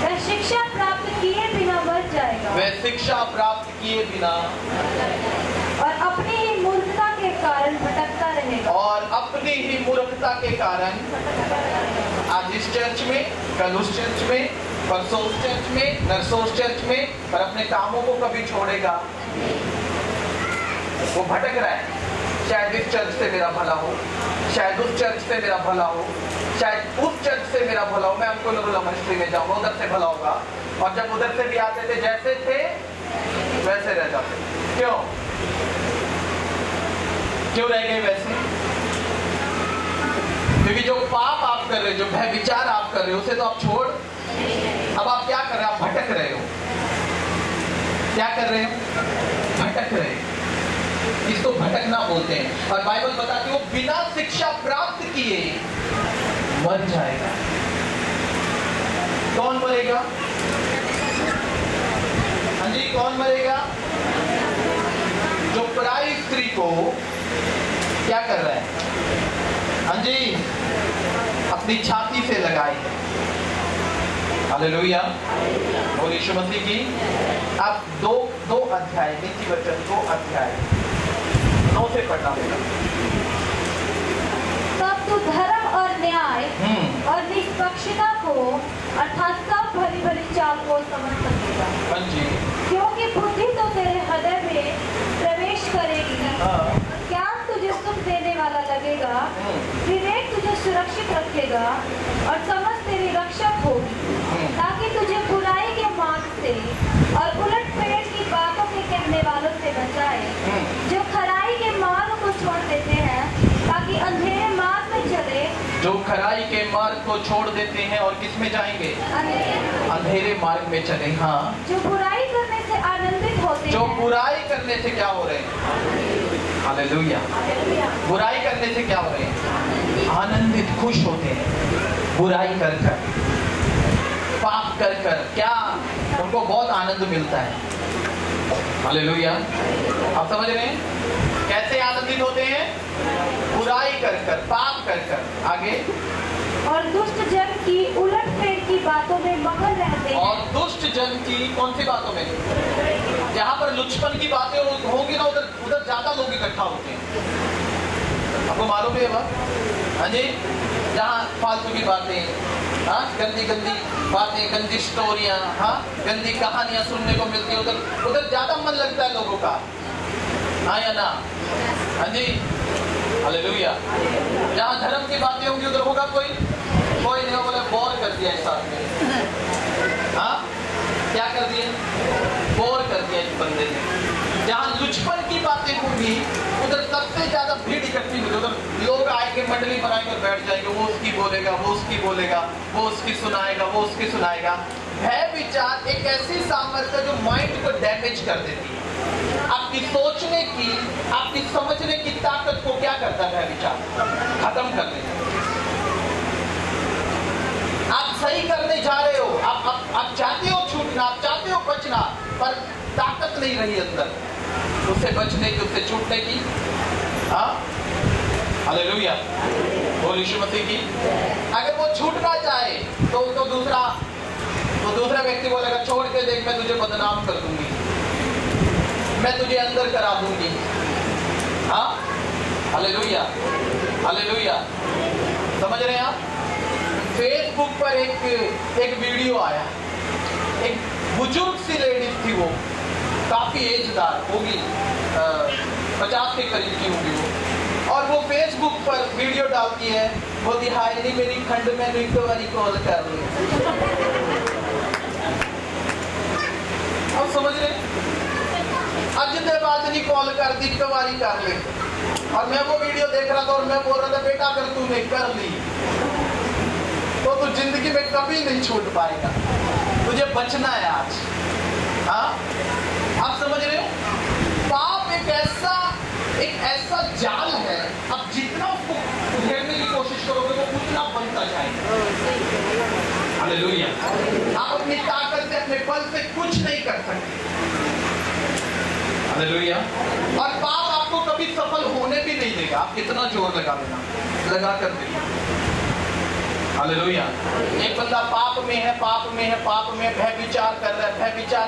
वह शिक्षा प्राप्त किए बिना बच जाएगा, वह शिक्षा प्राप्त किए बिना और अपनी ही मूर्खता के कारण भटकता रहेगा। और अपनी ही मूर्खता के कारण आज इस चर्च में, कल उस चर्च में, परसों उस चर्च में, नरसों उस चर्च में, पर अपने कामों को कभी छोड़ेगा? वो भटक रहा है। शायद इस चर्च से मेरा भला हो, शायद उस चर्च से मेरा भला हो, शायद उस चर्च से मेरा भला हो, मैं हमको मिनिस्ट्री में जाऊंगा, उधर से भला होगा। और जब उधर से भी आते थे जैसे थे वैसे रह जाते। क्यों क्यों रह गए वैसे? क्योंकि जो पाप आप कर रहे हो, जो भय विचार आप कर रहे हो, उसे तो आप छोड़। अब आप क्या कर रहे हो? आप भटक रहे हो। क्या कर रहे हो? भटक रहे हो। इसको भटकना बोलते हैं। और बाइबल बताती है वो बिना शिक्षा प्राप्त किए मर जाएगा। कौन मरेगा? हाँ जी, कौन मरेगा? जो पराई स्त्री को क्या कर रहा है? हाँ जी, अपनी छाती से लगाई। हालेलुया, और यीशु मसीह की। आप दो अध्याय, नीति वचन 2 अध्याय 9 से पढ़ना होगा। तब तू धर्म और न्याय और निष्पक्षता को अर्थात सब भली भली चाल को समझ सकेगा। हाँ जी, क्योंकि बुद्धि तो तेरे हृदय में प्रवेश करेगी, ज्ञान तुझे सुख देने वाला लगेगा, विवेक तुझे सुरक्षित रखेगा और समझ तेरी रक्षक होगी, ताकि तुझे बुराई के मार्ग से और उलटफेर की बातों के कहने वालों से बचाए, जो खराई के मार्ग को छोड़ देते हैं ताकि अंधेरे मार्ग में चले। जो खराई के मार्ग को छोड़ देते हैं और किस में जाएंगे? अंधेरे मार्ग में चले। हाँ, जो बुराई करने से आनंदित होते हैं। जो बुराई करने से क्या हो रहे हैं? हालेलुया, बुराई करने से क्या हो रहे हैं? आनंदित, खुश होते हैं। बुराई कर कर, पाप कर कर क्या उनको बहुत आनंद मिलता है। हालेलुया, आप समझ रहे हैं? कैसे आनंदित होते हैं? बुराई कर कर, पाप कर कर। आगे, और दुष्ट जन की उलटफेर की बातों में मगन रहते हैं। और दुष्ट जन की कौन सी बातों में? जहां पर लुचपन की बातें होगी ना, उधर उधर ज्यादा लोग इकट्ठा होते हैं। आपको मालूम है बात? हाँ जी, जहाँ फालतू की बातें, हाँ, गंदी गंदी बातें, गंदी स्टोरियाँ, हाँ, गंदी कहानियाँ सुनने को मिलती है, उधर ज्यादा मन लगता है लोगों का। हाँ या ना? हाँ जी, हालेलुया। जहाँ धर्म की बातें होंगी उधर होगा कोई नहीं होगा। बोर कर दिया इस साथ में। हाँ, क्या कर दिए? बोर कर दिया इस बंदे ने। जहाँ लुचपन की बातें होंगी उधर सबसे ज्यादा भीड़ इकट्ठी होगी। उधर लोग आएंगे, मंडली बनाएंगे, बैठ जाएंगे। वो उसकी बोलेगा, वो उसकी बोलेगा, वो उसकी सुनाएगा, वो उसकी सुनाएगा। भय विचार एक ऐसी सामर्थ्य जो माइंड को डैमेज कर देती है। आपकी सोचने की, आपकी समझने की ताकत को क्या करता है? विचार खत्म कर देता है। आप सही करने जा रहे हो, आप चाहते हो छूटना, आप चाहते हो बचना, पर ताकत नहीं रही अंदर। उससे बचने की, उससे छूटने की। हाँ, हालेलुया, बोल यीशु मसीह की। अगर वो छूटना चाहे तो दूसरा व्यक्ति बोलेगा छोड़ के देख, मैं तुझे बदनाम कर दूंगी, मैं तुझे अंदर करा दूंगी। हाँ, हालेलुया, हालेलुया, समझ रहे हैं आप? फेसबुक पर एक वीडियो आया, एक बुजुर्ग सी लेडीज थी, वो काफी एजदार होगी, 50 के करीब की होगी वो, और वो फेसबुक पर वीडियो डालती है, बोलती हाय नहीं मेरी खंड में रिकवरी कॉल कर रही है। अब समझ रहे, अब जितने बात नहीं कॉल कर दी, रिकवरी कर ले। और मैं वो वीडियो देख रहा था और मैं बोल रहा था बेटा अगर तूने कर ली तो तू जिंदगी में कभी नहीं छूट पाएगा, तुझे बचना है आज। हाँ, आप समझ रहे हो? पाप एक ऐसा जाल है, अब जितना उसको घेरने की कोशिश करोगे वो उतना बनता जाएगा। हालेलुया, आप अपनी ताकत से, अपने बल से कुछ नहीं कर सकते। हालेलुया, और पाप आपको कभी सफल होने भी नहीं देगा, आप कितना जोर लगा लेना, लगा कर देना। हालेलुया, एक बंदा पाप में है, भय विचार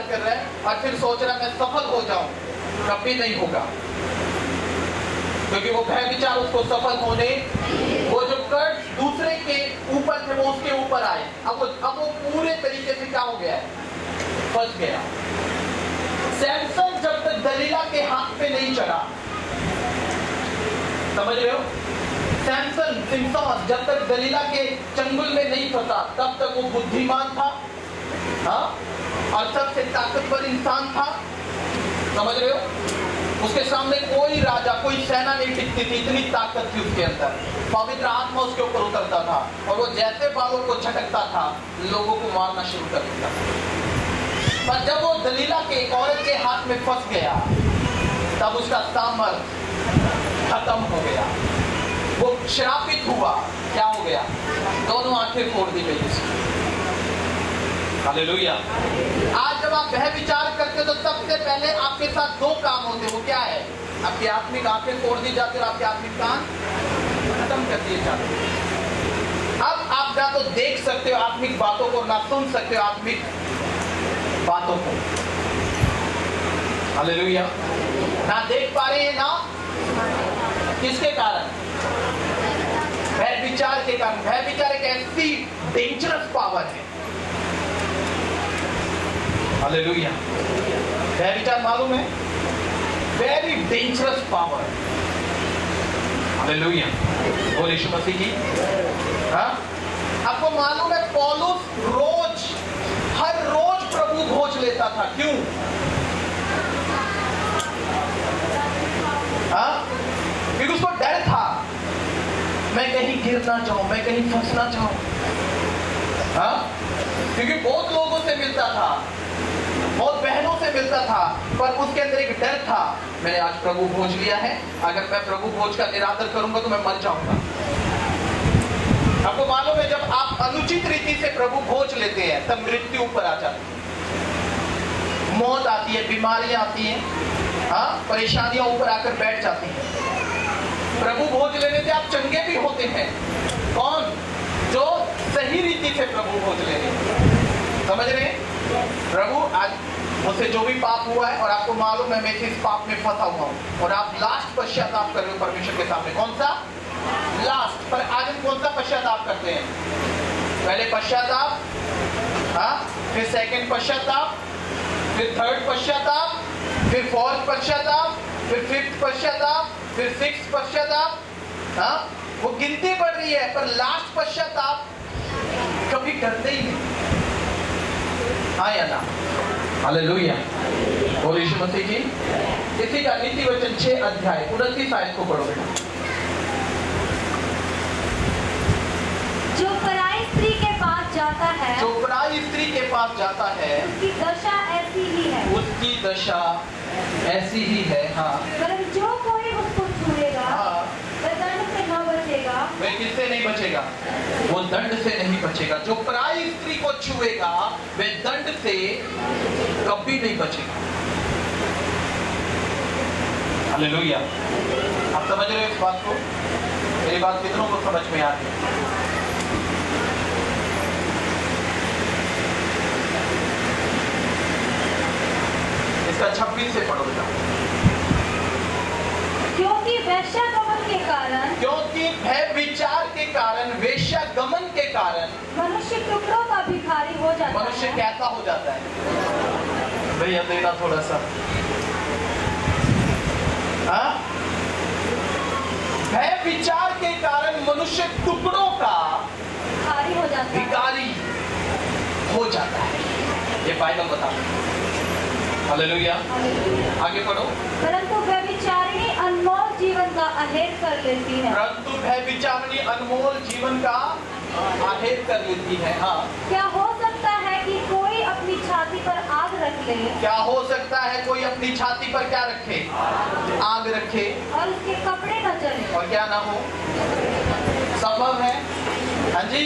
कर रहा है और फिर सोच रहा है मैं सफल हो जाऊं, कभी नहीं होगा, क्योंकि वो भय विचार उसको सफल होने, वो जो कर्ज दूसरे के ऊपर थे वो उसके ऊपर आए, अब वो पूरे तरीके से क्या हो गया है, फंस गया। सैमसन जब तक दलीला के हाथ पे नहीं चढ़ा, समझ रहे हो? सिमसोन जब तक दलीला के चंगुल में नहीं फंसा तब तक वो बुद्धिमान था, हाँ, और सबसे ताकतवर इंसान था। समझ रहे हो? उसके सामने कोई राजा, कोई सेना नहीं टिकती थी, इतनी ताकत थी उसके अंदर। पवित्र आत्मा उसके ऊपर उतरता था और वो जैसे बालों को झटकता था लोगों को मारना शुरू कर देता था। पर जब वो दलीला के एक औरत के हाथ में फंस गया तब उसका सामर्थ खत्म हो गया, वो श्रापित हुआ। क्या हो गया? दोनों आंखें फोड़ दी गई उसकी। हालेलुया। आज जब आप वह विचार करते हो तो सबसे पहले आपके साथ दो काम होते हैं। वो क्या है? आपकी आत्मिक आंखें फोड़ दी जाती है और आपके आत्मिक कान खत्म कर दिए जाते हैं। अब आप ना तो देख सकते हो आत्मिक बातों को, ना सुन सकते हो आत्मिक बातों को। हालेलुया। ना देख पा रहे हैं, ना किसके कारण? भय विचार के कारण। भय विचार एक ऐसी डेंजरस पावर है। हालेलुया। भय विचार मालूम है? Very dangerous power. हालेलुया। बोल यीशु मसीह की। हाँ? आपको मालूम है पौलुस हर रोज प्रभु भोज लेता था। क्यों? हाँ? क्योंकि उसको डर था मैं कहीं गिर ना जाऊं, मैं कहीं फंस ना जाऊं। हाँ? क्योंकि बहुत लोगों से मिलता था, बहुत बहनों से मिलता था, पर उसके अंदर एक डर था, मैंने आज प्रभु भोज लिया है, अगर मैं प्रभु भोज का निरादर करूंगा तो मैं मर जाऊंगा। आपको मालूम है जब आप अनुचित रीति से प्रभु भोज लेते हैं तब मृत्यु ऊपर आ जाती है, मौत आती है, बीमारियां आती हैं, हाँ, परेशानियां ऊपर आकर बैठ जाती हैं। प्रभु भोज लेने से आप चंगे भी होते हैं। कौन? जो सही रीति से प्रभु भोज लेने। समझ रहे हैं? प्रभु आज मुझसे जो भी पाप हुआ है और आपको मालूम है मैं इस पाप में फंसा हुआ हूं और आप लास्ट पश्चाताप कर रहे हो परमेश्वर के सामने। कौन सा? लास्ट। पर आज हम कौन सा पश्चाताप करते हैं? पहले पश्चाताप, हाँ, फिर सेकंड पश्चाताप, फिर थर्ड पश्चाताप, फिर फोर्थ पश्चाताप, फिर फिफ्थ पश्चाताप, फिर सिक्स्थ पश्चाताप। हाँ, वो गिनती बढ़ रही है पर लास्ट पश्चाताप कभी करते ही नहीं। हाँ या ना? हालेलुया। बोल यीशु मसीह की। इसी का नीति वचन 6 अध्याय 29 आयत को पढ़ो बेटा। जो पराई स्त्री के पास जाता है, जो पराई स्त्री के पास जाता है उसकी दशा ऐसी ही है, उसकी दशा ऐसी ही है। हाँ, पर जो कोई उसको छुएगा, हाँ, वह दंड से न बचेगा। वह किससे नहीं बचेगा? वो दंड से नहीं बचेगा। जो पराई स्त्री को छुएगा वह दंड से कभी नहीं बचेगा। हालेलुया। आप समझ रहे हो इस बात को? मेरी बात कितनों को समझ में आती है? इसका 26 से पढ़ो बेटा। क्योंकि वेश्यागमन के कारण, क्योंकि भय विचार के कारण, वेश्यागमन के कारण मनुष्य टुकड़ों का भिखारी हो जाता मनुष्य है। कैसा हो जाता है? भैया देना थोड़ा सा। हाँ? भय विचार के कारण मनुष्य टुकड़ों का भिखारी हो जाता है। भिखारी हो जाता है। ये बाइबल बताता है। हालेलुया। आगे पढ़ो। परंतु व्यभिचारिणी अनमोल जीवन का अहेर कर लेती है। परंतु व्यभिचारिणी अनमोल जीवन का अहेर कर लेती है। हाँ। क्या हो सकता है कि कोई अपनी छाती पर आग रख ले? क्या हो सकता है कोई अपनी छाती पर क्या रखे? आग रखे और उसके कपड़े न जले। और क्या ना हो? संभव है। हाँ जी।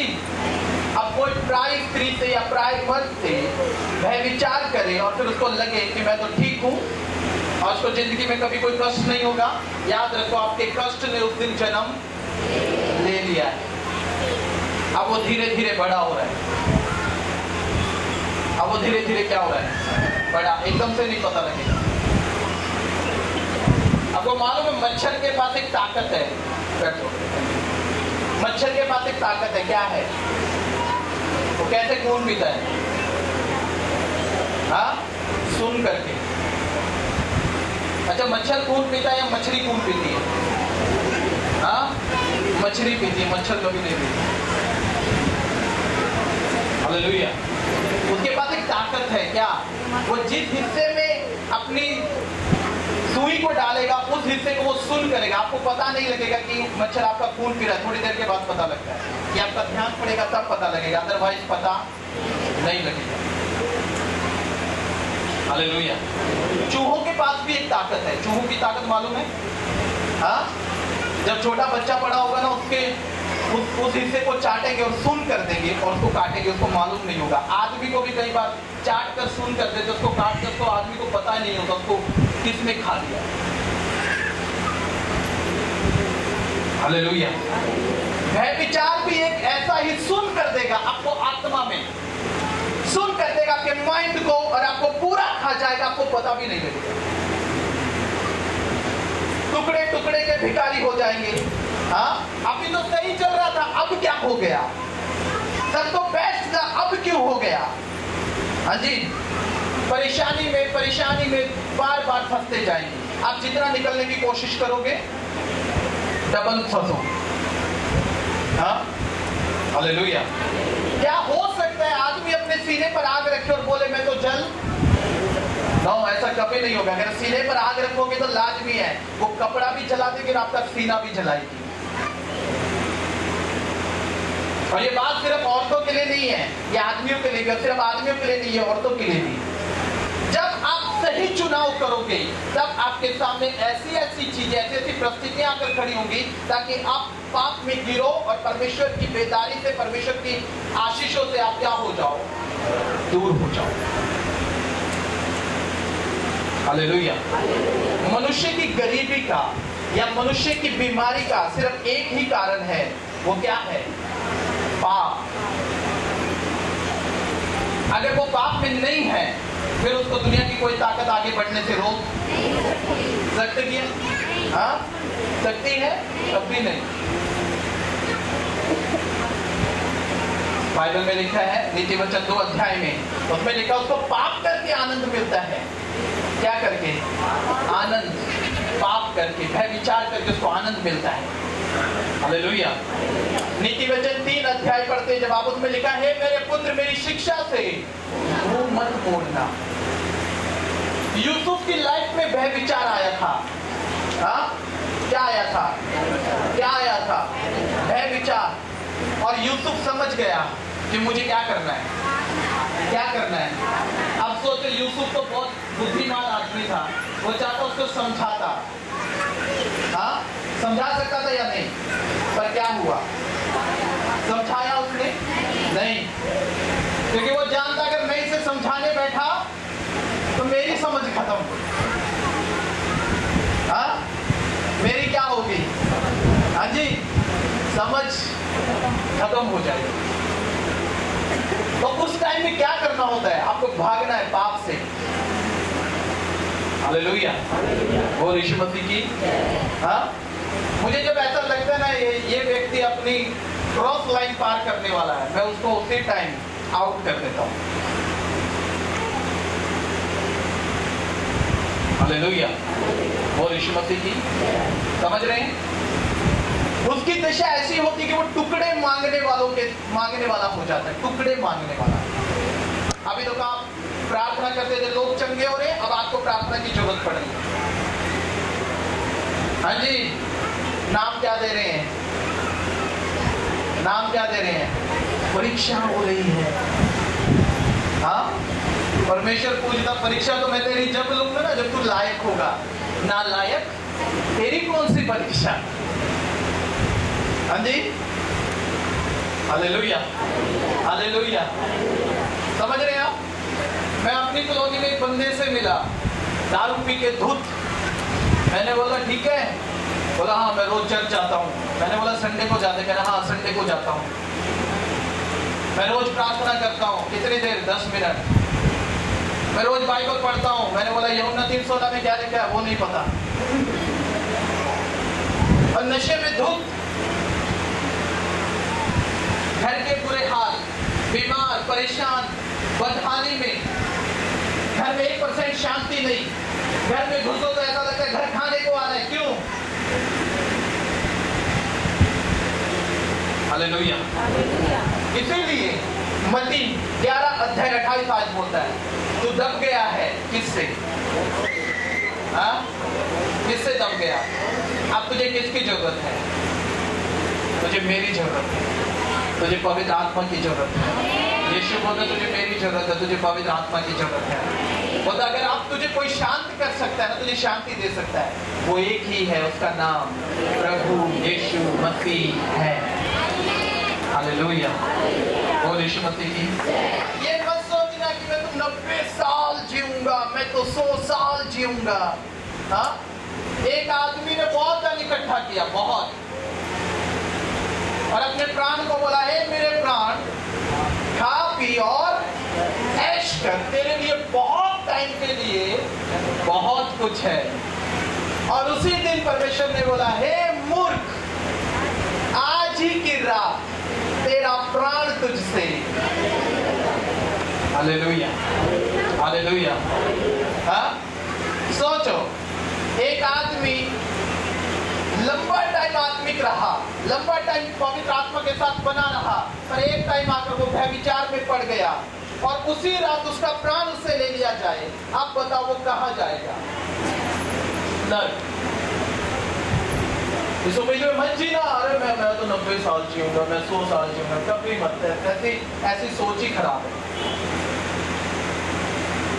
अब कोई प्राय स्त्री से या प्राय मर्द से वह विचार करे और फिर उसको लगे कि मैं तो ठीक हूँ और उसको जिंदगी में कभी कोई कष्ट नहीं होगा। याद रखो, आपके कष्ट ने उस दिन जन्म ले लिया है। अब वो धीरे धीरे बड़ा हो रहा है। अब वो धीरे धीरे क्या हो रहा है? बड़ा। एकदम से नहीं पता लगेगा। आपको मालूम है मच्छर के पास एक ताकत है। बैठो। मच्छर के पास एक ताकत है। क्या है? वो कैसे खून पीता है? हाँ? सुन करके। अच्छा, मच्छर खून पीता है या मछली खून पीती है? हाँ? मछली पीती है, मच्छर कभी नहीं पीती। हालेलुया। उसके पास एक ताकत है। क्या? वो जिस हिस्से में अपनी सुई को डालेगा उस हिस्से को वो सुन करेगा। आपको पता नहीं लगेगा कि मच्छर आपका खून पी रहा है। थोड़ी देर के बाद पता लगता है कि आपका ध्यान पड़ेगा तब पता लगेगा, अदरवाइज पता नहीं लगेगा। हालेलुया। चूहों के पास भी एक ताकत है। चूहों की ताकत मालूम है? हाँ? जब छोटा बच्चा बड़ा होगा ना, उसके उस हिस्से को चाटेंगे और सुन कर देंगे और उसको काटेंगे, उसको मालूम नहीं होगा। आदमी को भी कई बार चाट कर सुन कर देते, उसको काट कर, तो आदमी को पता ही नहीं होता उसको किसने खा लिया। हालेलुया। भय विचार भी एक ऐसा ही सुन कर देगा, आपको आत्मा में सुन कर देगा आपके माइंड को और आपको पूरा खा जाएगा, आपको पता भी नहीं लगेगा। टुकड़े टुकड़े के भिखारी हो जाएंगे। हाँ? अभी तो सही चल रहा था, अब क्या हो गया? सब तो बेस्ट था, अब क्यों हो गया? हाँ जी। परेशानी में बार बार फंसते जाएंगे। आप जितना निकलने की कोशिश करोगे डबल फंसो। हाँ? हालेलुया। क्या हो सकता है आदमी अपने सीने पर आग रखे और बोले मैं तो जल? नो, ऐसा कभी नहीं होगा। अगर सीने पर आग रखोगे तो लाजमी है वो कपड़ा भी जला देगी और आपका सीना भी जलाएगी। और ये बात सिर्फ औरतों के लिए नहीं है, ये आदमियों के लिए भी, और सिर्फ आदमियों के लिए नहीं है, औरतों के लिए भी। जब आप सही चुनाव करोगे तब आपके सामने ऐसी ऐसी चीजें, ऐसी ऐसी परिस्थितियां आकर खड़ी होंगी ताकि आप पाप में गिरो और परमेश्वर की बेदारी से, परमेश्वर की आशीषों से आप क्या हो जाओ? दूर हो जाओ। हालेलुया। मनुष्य की गरीबी का या मनुष्य की बीमारी का सिर्फ एक ही कारण है। वो क्या है? पाप। अगर वो पाप में नहीं है फिर उसको दुनिया की कोई ताकत आगे बढ़ने से रोक सकती है? हाँ? सकती है? कभी नहीं। बाइबल में लिखा है नीति वचन 2 अध्याय में, उसमें लिखा उसको पाप करके आनंद मिलता है। क्या करके? आनंद। पाप करके, भय विचार करके उसको आनंद मिलता है। हालेलुया। नीति वचन 3 अध्याय पढ़ते जब आप उसमें लिखा है मेरे पुत्र मेरी शिक्षा से मुंह मत मोड़ना। यूसुफ की लाइफ में भय विचार आया था। हाँ? क्या आया था? क्या आया था? भय विचार। और यूसुफ समझ गया कि मुझे क्या करना है, क्या करना है। अब सोचो यूसुफ तो बहुत बुद्धिमान आदमी था, वो चाहता उसको समझाता। हाँ? समझा सकता था या नहीं? पर क्या हुआ? समझाया उसने? नहीं, क्योंकि वो जानता अगर मैं इसे समझाने बैठा तो मेरी समझ खत्म। हाँ? समझ खत्म हो जाएगी। तो उस टाइम में क्या करना होता है? आपको भागना है पाप से। हालेलुया, वो यीशु मसीह की। हाँ, मुझे जब ऐसा लगता है ना ये व्यक्ति अपनी क्रॉस लाइन पार करने वाला है, मैं उसको उसी टाइम आउट कर देता हूँ। हालेलुया, वो यीशु मसीह की। समझ रहे हैं? उसकी दिशा ऐसी होती है कि वो टुकड़े मांगने वाला हो जाता है, टुकड़े मांगने वाला। अभी तो आप प्रार्थना करते थे, लोग चंगे हो रहे, अब आपको प्रार्थना की जरूरत पड़ रही है। हाँ जी, नाम क्या दे रहे हैं? नाम क्या दे रहे हैं? परीक्षा हो रही है। हाँ, परमेश्वर पूछता परीक्षा तो मैं तेरी जब लूंगा ना, जब तू लायक होगा। ना लायक तेरी कौन सी परीक्षा? हाँ जी, हालेलुया, हालेलुया। समझ रहे हैं आप? मैं अपनी कॉलोनी में एक बंदे से मिला, दारू पी के धुत। मैंने बोला ठीक है? बोला हाँ, मैं रोज चर्च जाता हूँ। मैंने बोला संडे को जाते? कह रहा हाँ, संडे को जाता हूँ। मैं रोज प्रार्थना करता हूँ। कितनी देर? 10 मिनट। मैं रोज बाइबल पढ़ता हूँ। मैंने बोला यूहन्ना 3:16 में क्या लिखा है? वो नहीं पता। और नशे में धुत, घर के बुरे हाल, बीमार, परेशान, बदहाली में, घर में 1% शांति नहीं। घर में घुसो तो ऐसा लगता है घर खाने को आ रहा है। क्यों? हालेलुया। इसीलिए मत्ती 11:28 बोलता है, तू दब गया है। किससे? हाँ, किससे दब गया? अब तुझे किसकी जरूरत है? तुझे मेरी जरूरत है, तुझे पवित्र आत्मा की जरूरत है। यीशु बोलता तुझे मेरी जरूरत है, तुझे पवित्र आत्मा की जरूरत है। बोलता अगर आप तुझे कोई शांत कर सकता है ना, तुझे शांति दे सकता है, वो एक ही है, उसका नाम प्रभु यीशु मसीह है। हालेलुया, वो यीशु मसीह की। ये मत सोचना कि मैं तो 90 साल जीऊंगा, मैं तो 100 साल जीऊंगा। हाँ, एक आदमी ने बहुत धन इकट्ठा किया, बहुत, और अपने प्राण को बोला, हे मेरे प्राण, खा पी और ऐश कर, तेरे लिए बहुत टाइम के लिए बहुत कुछ है। और उसी दिन परमेश्वर ने बोला, हे मूर्ख, आज ही की रात तेरा प्राण तुझसे। Hallelujah, hallelujah. हाँ, सोचो, एक आदमी लंबा टाइम आत्मिक रहा, लंबा टाइम पवित्र आत्मा के साथ बना रहा, पर एक टाइम आकर वो व्यभिचार में पड़ गया और उसी रात उसका प्राण उससे ले लिया जाए। आप बताओ वो कहाँ जाएगा? नर्क। इस उम्मीद में मत जीना, अरे मैं तो 90 साल जीऊंगा, मैं 100 साल जीऊंगा, कभी मत। ऐसी सोच ही खराब है।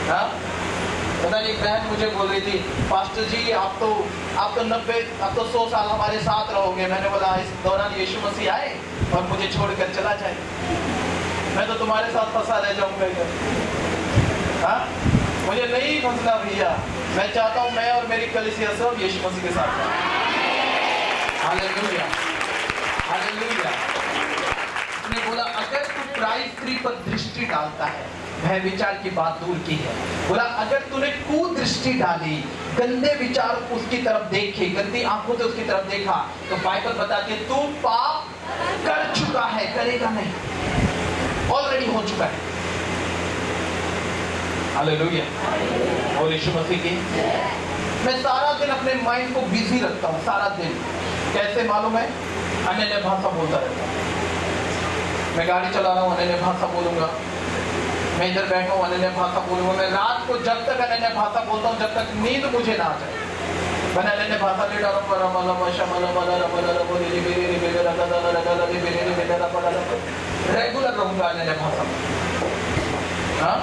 हाँ, पता नहीं, एक बहन मुझे बोल रही थी, पास्टर जी आप तो 100 साल हमारे साथ रहोगे। मैंने बोला इस दौरान यीशु मसीह आए और मुझे छोड़कर चला जाए, मैं तो तुम्हारे साथ फंसा रह जाऊंगा। हाँ, मुझे नहीं फंसना भैया, मैं चाहता हूँ मैं और मेरी कलीसिया सब यीशु मसीह के साथ जाए। Hallelujah, hallelujah. उसने बोला अगर तू पराई स्त्री पर दृष्टि डालता है, वह विचार की बात दूर की है। बोला अगर तूने कुदृष्टि डाली, गंदे विचार उसकी तरफ देखे, गंदी आंखों से उसकी तरफ देखा, तो बाइबल बताती है तू पाप कर चुका है, करेगा नहीं, ऑलरेडी हो चुका है। हालेलुया, और यीशु मसीह की। मैं सारा दिन अपने माइंड को बिजी रखता हूँ, सारा दिन। कैसे मालूम है? अन्य भाषा बोलता रहता हूँ। मैं गाड़ी चला रहा हूँ, अन्य भाषा बोलूंगा। मैं इधर बैठा हूँ, अन्य भाषा बोलूंगा। मैं रात को जब तक अन्य भाषा बोलता हूँ, जब तक नींद मुझे ना आ जाए, मैं अन्य भाषा ले डालूंगा। रेगुलर रहूंगा अन्य भाषा में। हाँ,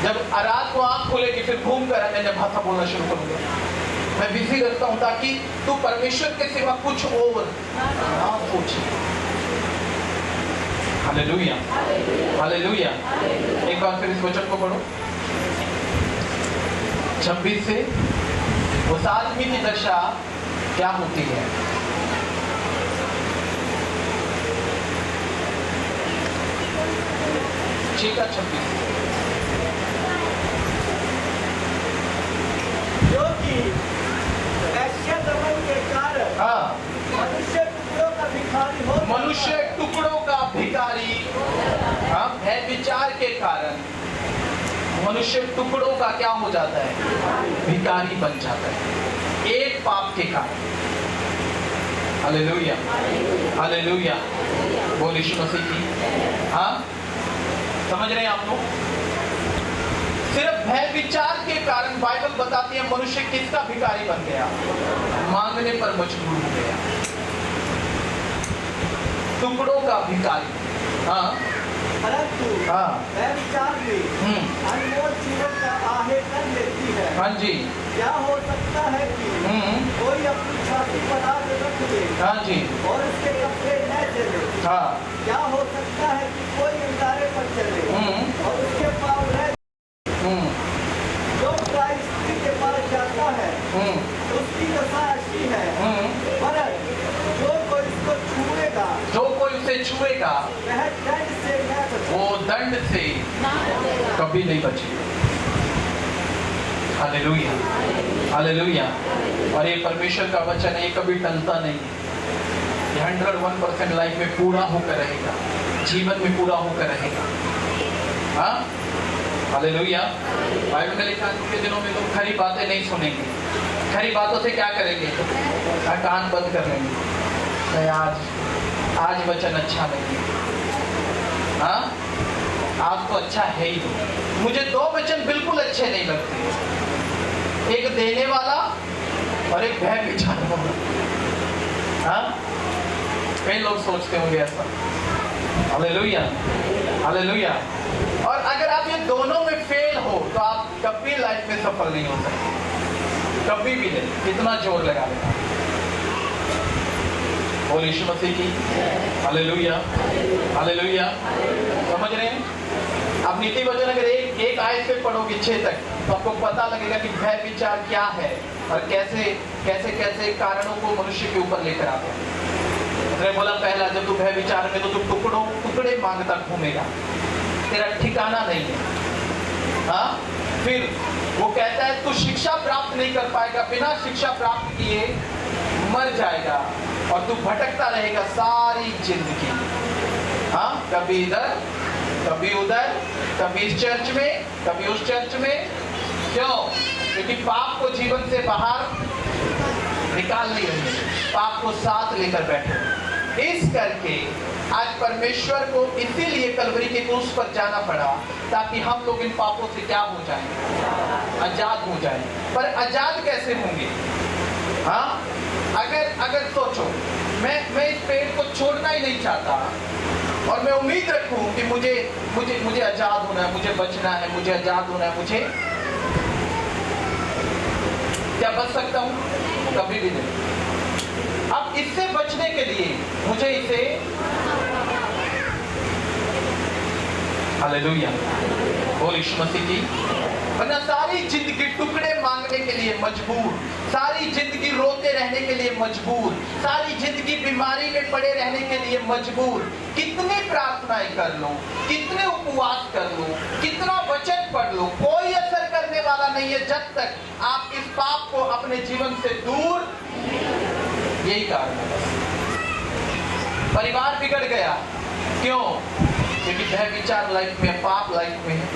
जब रात को आंख खोलेगी फिर घूम कर अन्य भाषा बोलना शुरू करूंगा। मैं बिजी रहता हूँ ताकि तू परमेश्वर के सिवा कुछ और ना सोचे। Hallelujah, hallelujah. एक बार फिर इस वचन को पढ़ो 26 से। उस आदमी की दशा क्या होती है? 6 का 26। क्योंकि ऐसे दमन के कारण हाँ, मनुष्य टुकड़ों का भिखारी हो मनुष्य टुकड़ों का भिखारी, हाँ, भय विचार के कारण मनुष्य टुकड़ों का क्या हो जाता है? भिखारी बन जाता है, एक पाप के कारण। हालेलुया, हालेलुया, बोल यीशु मसीह की। हाँ, समझ रहे हैं आप लोग? सिर्फ भय विचार के कारण बाइबल बताती है मनुष्य किसका भिखारी बन गया? मांगने पर मजबूर हो गया, टुकड़ों का भिखारी। हाँ, परंतु हाँ, वह विचार भी अनमोल जीवन का आहे कर लेती है। हाँ जी, क्या हो सकता है कि कोई अपनी छाती पर आग रख दे हाँ जी, और उसके कपड़े न जले? हाँ, क्या हो सकता है कि कोई अंगारे पर चले और उसके पाँव न? जो प्राय स्त्री के पास जाता है उसकी दशा ऐसी है, पर जो कोई इसको छुएगा, जो कोई उसे छुएगा वह दंड से न बचे। वो दंड से कभी नहीं बचेगा। Hallelujah, hallelujah. और ये परमेश्वर का वचन है, ये कभी टलता नहीं है। ये 101% लाइफ में पूरा होकर रहेगा, जीवन में पूरा होकर रहेगा। हाँ, हालेलुया। बाइबल में लिखा है के दिनों में लोग खरी बातें नहीं सुनेंगे, खरी बातों से क्या करेंगे? कान बंद कर लेंगे। आज वचन अच्छा नहीं है। हाँ, आज तो अच्छा है ही नहीं। मुझे 2 वचन बिल्कुल अच्छे नहीं लगते, एक देने वाला और एक भय विचार वाला। हाँ, कई लोग सोचते होंगे ऐसा। Hallelujah, hallelujah. और अगर आप ये दोनों में फेल हो तो आप कभी लाइफ में सफल नहीं हो सकते, कभी भी नहीं, कितना जोर लगा लेगा। बोल यीशु मसीह की। Hallelujah, hallelujah. समझ रहे हैं? आप नीति वचन अगर एक आयत पे पढ़ोगे 6 तक तो आपको पता लगेगा कि भय विचार क्या है और कैसे कैसे कैसे कारणों को मनुष्य के ऊपर लेकर आता है। उसने बोला पहला, जब तू भय विचार में तो तू टुकड़े मांगता घूमेगा, तेरा ठिकाना नहीं है। हाँ, फिर वो कहता है तू शिक्षा प्राप्त नहीं कर पाएगा, बिना शिक्षा प्राप्त किए मर जाएगा और तू भटकता रहेगा सारी जिंदगी। हाँ, कभी इधर कभी उधर, कभी इस चर्च में कभी उस चर्च में। क्यों? क्योंकि पाप को जीवन से बाहर निकाल नहीं रहे, पाप को साथ लेकर बैठे। इस करके आज परमेश्वर को इसीलिए कलवरी के क्रूस पर जाना पड़ा, ताकि हम लोग इन पापों से क्या हो जाएं? आजाद हो जाएं। पर आजाद कैसे होंगे? हाँ, अगर सोचो, मैं इस पेड़ को छोड़ना ही नहीं चाहता और मैं उम्मीद रखूं कि मुझे आजाद होना है, मुझे बचना है, मुझे आजाद होना है, मुझे क्या बच सकता हूं? कभी भी नहीं। अब इससे बचने के लिए मुझे इसे, हालेलुया, बोल यीशु मसीह की। वरना सारी जिंदगी टुकड़े मांगने के लिए मजबूर, सारी जिंदगी रोते रहने के लिए मजबूर, सारी जिंदगी बीमारी में पड़े रहने के लिए मजबूर। कितनी प्रार्थनाएं कर लो, कितने उपवास कर लो, कितना वचन पढ़ लो, कोई असर करने वाला नहीं है जब तक आप इस पाप को अपने जीवन से दूर। यही कारण है। परिवार बिगड़ गया, क्यों? क्योंकि भय विचार लाइफ में, पाप लाइफ में है।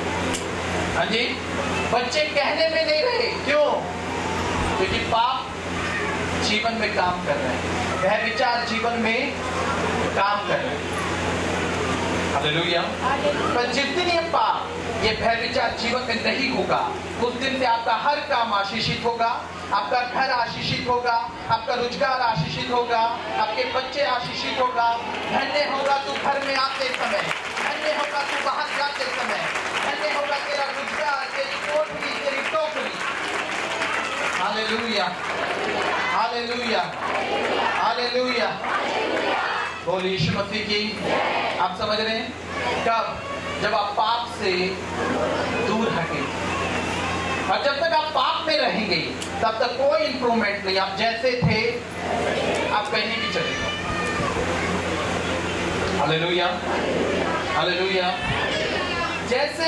हाँ जी, बच्चे कहने में नहीं रहे, क्यों? क्योंकि पाप जीवन में काम कर रहे हैं, भय विचार जीवन में काम कर रहे हैं। हालेलुया। पर जिस दिन ये पाप, ये भय विचार जीवन में नहीं होगा, उस दिन से आपका हर काम आशीषित होगा, आपका घर आशीषित होगा, आपका रोजगार आशीषित होगा, आपके बच्चे आशीषित होगा। धन्य होगा तू घर में आते समय, धन्य होगा तू बाहर जाते समय, धन्य होगा तेरा रोजगार, तेरी कोठरी, तेरी टोकरी। Hallelujah, hallelujah, hallelujah. बोल यीशु मसीह की। आप समझ रहे हैं? कब? जब आप पाप से दूर हटे, और जब तक आप पाप में रहेंगे तब तक कोई इंप्रूवमेंट नहीं। आप जैसे थे आप कहीं भी चले जाओ। Hallelujah, hallelujah. जैसे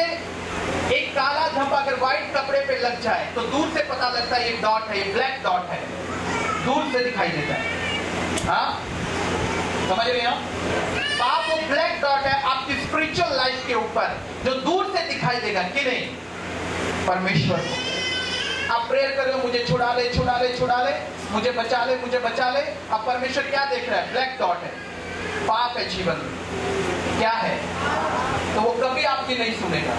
एक काला धब्बा अगर व्हाइट कपड़े पे लग जाए तो दूर से पता लगता है ये डॉट है, ये ब्लैक डॉट है, दूर से दिखाई देता है। हाँ, समझ रहे हैं? पाप वो ब्लैक डॉट है आपकी स्पिरिचुअल लाइफ के ऊपर, जो दूर से दिखाई देगा कि नहीं, परमेश्वर को। आप प्रेयर कर रहे हो, मुझे छुड़ा ले, छुड़ा ले, छुड़ा ले, मुझे बचा ले, मुझे बचा ले। अब परमेश्वर क्या देख रहा है? ब्लैक डॉट है, पाप है जीवन में, क्या है, तो वो कभी आपकी नहीं सुनेगा।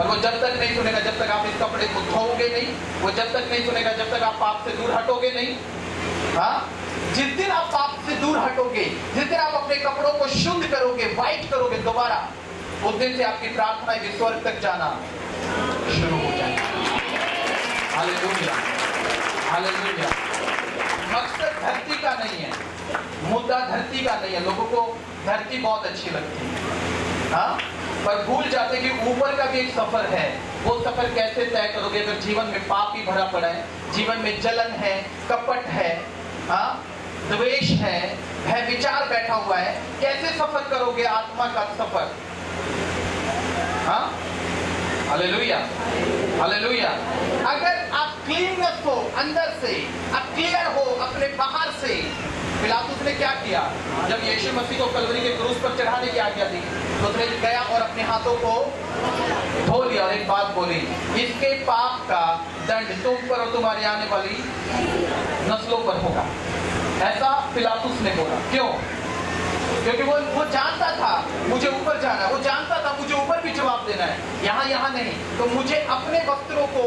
और वो जब तक नहीं सुनेगा जब तक आप इस कपड़े को धोओगे नहीं, वो जब तक नहीं सुनेगा जब तक आप पाप से दूर हटोगे नहीं। हाँ, जिस दिन आप पाप से दूर हटोगे, जिस दिन आप अपने कपड़ों को शुद्ध करोगे, व्हाइट करोगे दोबारा, उस दिन से आपकी प्रार्थना भी स्वर्ग तक जाना शुरू हो जाएगी। Hallelujah, hallelujah. मकसद धरती का नहीं है, मुद्दा धरती का नहीं है। लोगों को धरती बहुत अच्छी लगती है, हाँ, पर भूल जाते कि ऊपर का भी एक सफर है। वो सफर कैसे तय करोगे अगर जीवन में पाप ही भरा पड़ा है, जीवन में जलन है, कपट है, हाँ, द्वेष है, भय विचार बैठा हुआ है, कैसे सफर करोगे आत्मा का सफर? हाँ, हालेलुया, हालेलुया। अगर आप क्लीननेस हो अंदर से, आप क्लियर हो अपने बाहर से। पिलातुस ने क्या किया? जब यीशु मसीह को कलवरी के क्रूस पर चढ़ाने की आज्ञा दी तो उसने गया और अपने हाथों को धो लिया और एक बात बोली, इसके पाप का दंड तुम पर और तुम्हारे आने वाली नस्लों पर होगा। ऐसा पिलातुस ने बोला। क्यों? क्योंकि वो जानता था मुझे ऊपर जाना है, वो जानता था मुझे ऊपर भी जवाब देना है, यहाँ नहीं, तो मुझे अपने वस्त्रों को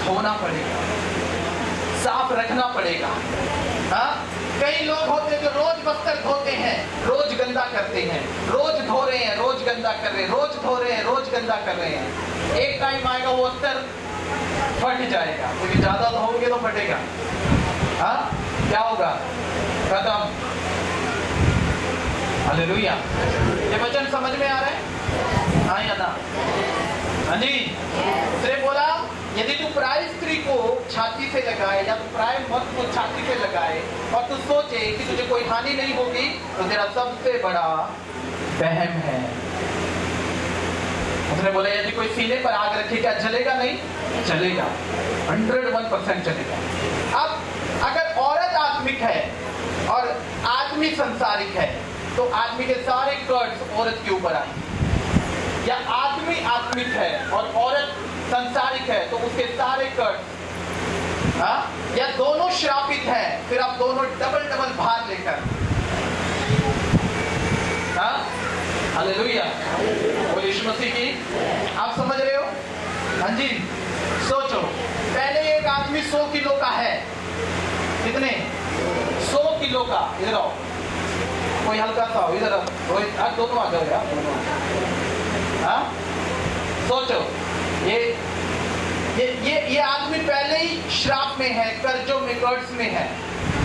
धोना पड़ेगा, साफ रखना पड़ेगा। हाँ, कई लोग होते जो रोज वस्त्र धोते हैं, रोज गंदा करते हैं, रोज धो रहे हैं, रोज गंदा कर रहे हैं, रोज धो रहे हैं, रोज गंदा कर रहे हैं। एक टाइम आएगा वो वस्त्र फट जाएगा, क्योंकि ज्यादा धोओगे तो फटेगा। हाँ, क्या होगा? खत्म। हालेलुया। ये वचन समझ में आ रहा है? हाँ या ना? हाँ जी। उसने बोला यदि तू पराई स्त्री को छाती से लगाए या तू पराए मर्द को छाती से लगाए और तू सोचे कि तुझे कोई हानि नहीं होगी, तो तेरा सबसे बड़ा वहम है। उसने बोला यदि कोई सीने पर आग रखे क्या जलेगा नहीं? जलेगा, 101% जलेगा। अब अगर औरत आत्मिक है और आदमी संसारिक है तो आदमी के सारे कर्ज औरत के ऊपर आएंगे, या आदमी आत्मिक है और औरत संसारिक है तो उसके सारे कर्ज, हाँ, या दोनों श्रापित है, फिर आप दोनों डबल डबल भार लेकर, हाँ, हालेलुया, बोलिए यीशु मसीह की। आप समझ रहे हो? हाँ जी। सोचो, पहले एक आदमी 100 किलो का है, कितने? 100 किलो का। इधर आओ, कोई हल्का सा हो, इधर आओ, आज दोनों आ जाओ यार, दोनों। हाँ, सोचो, ये आदमी पहले ही श्राप में है, कर्जों में, कर्ज में है।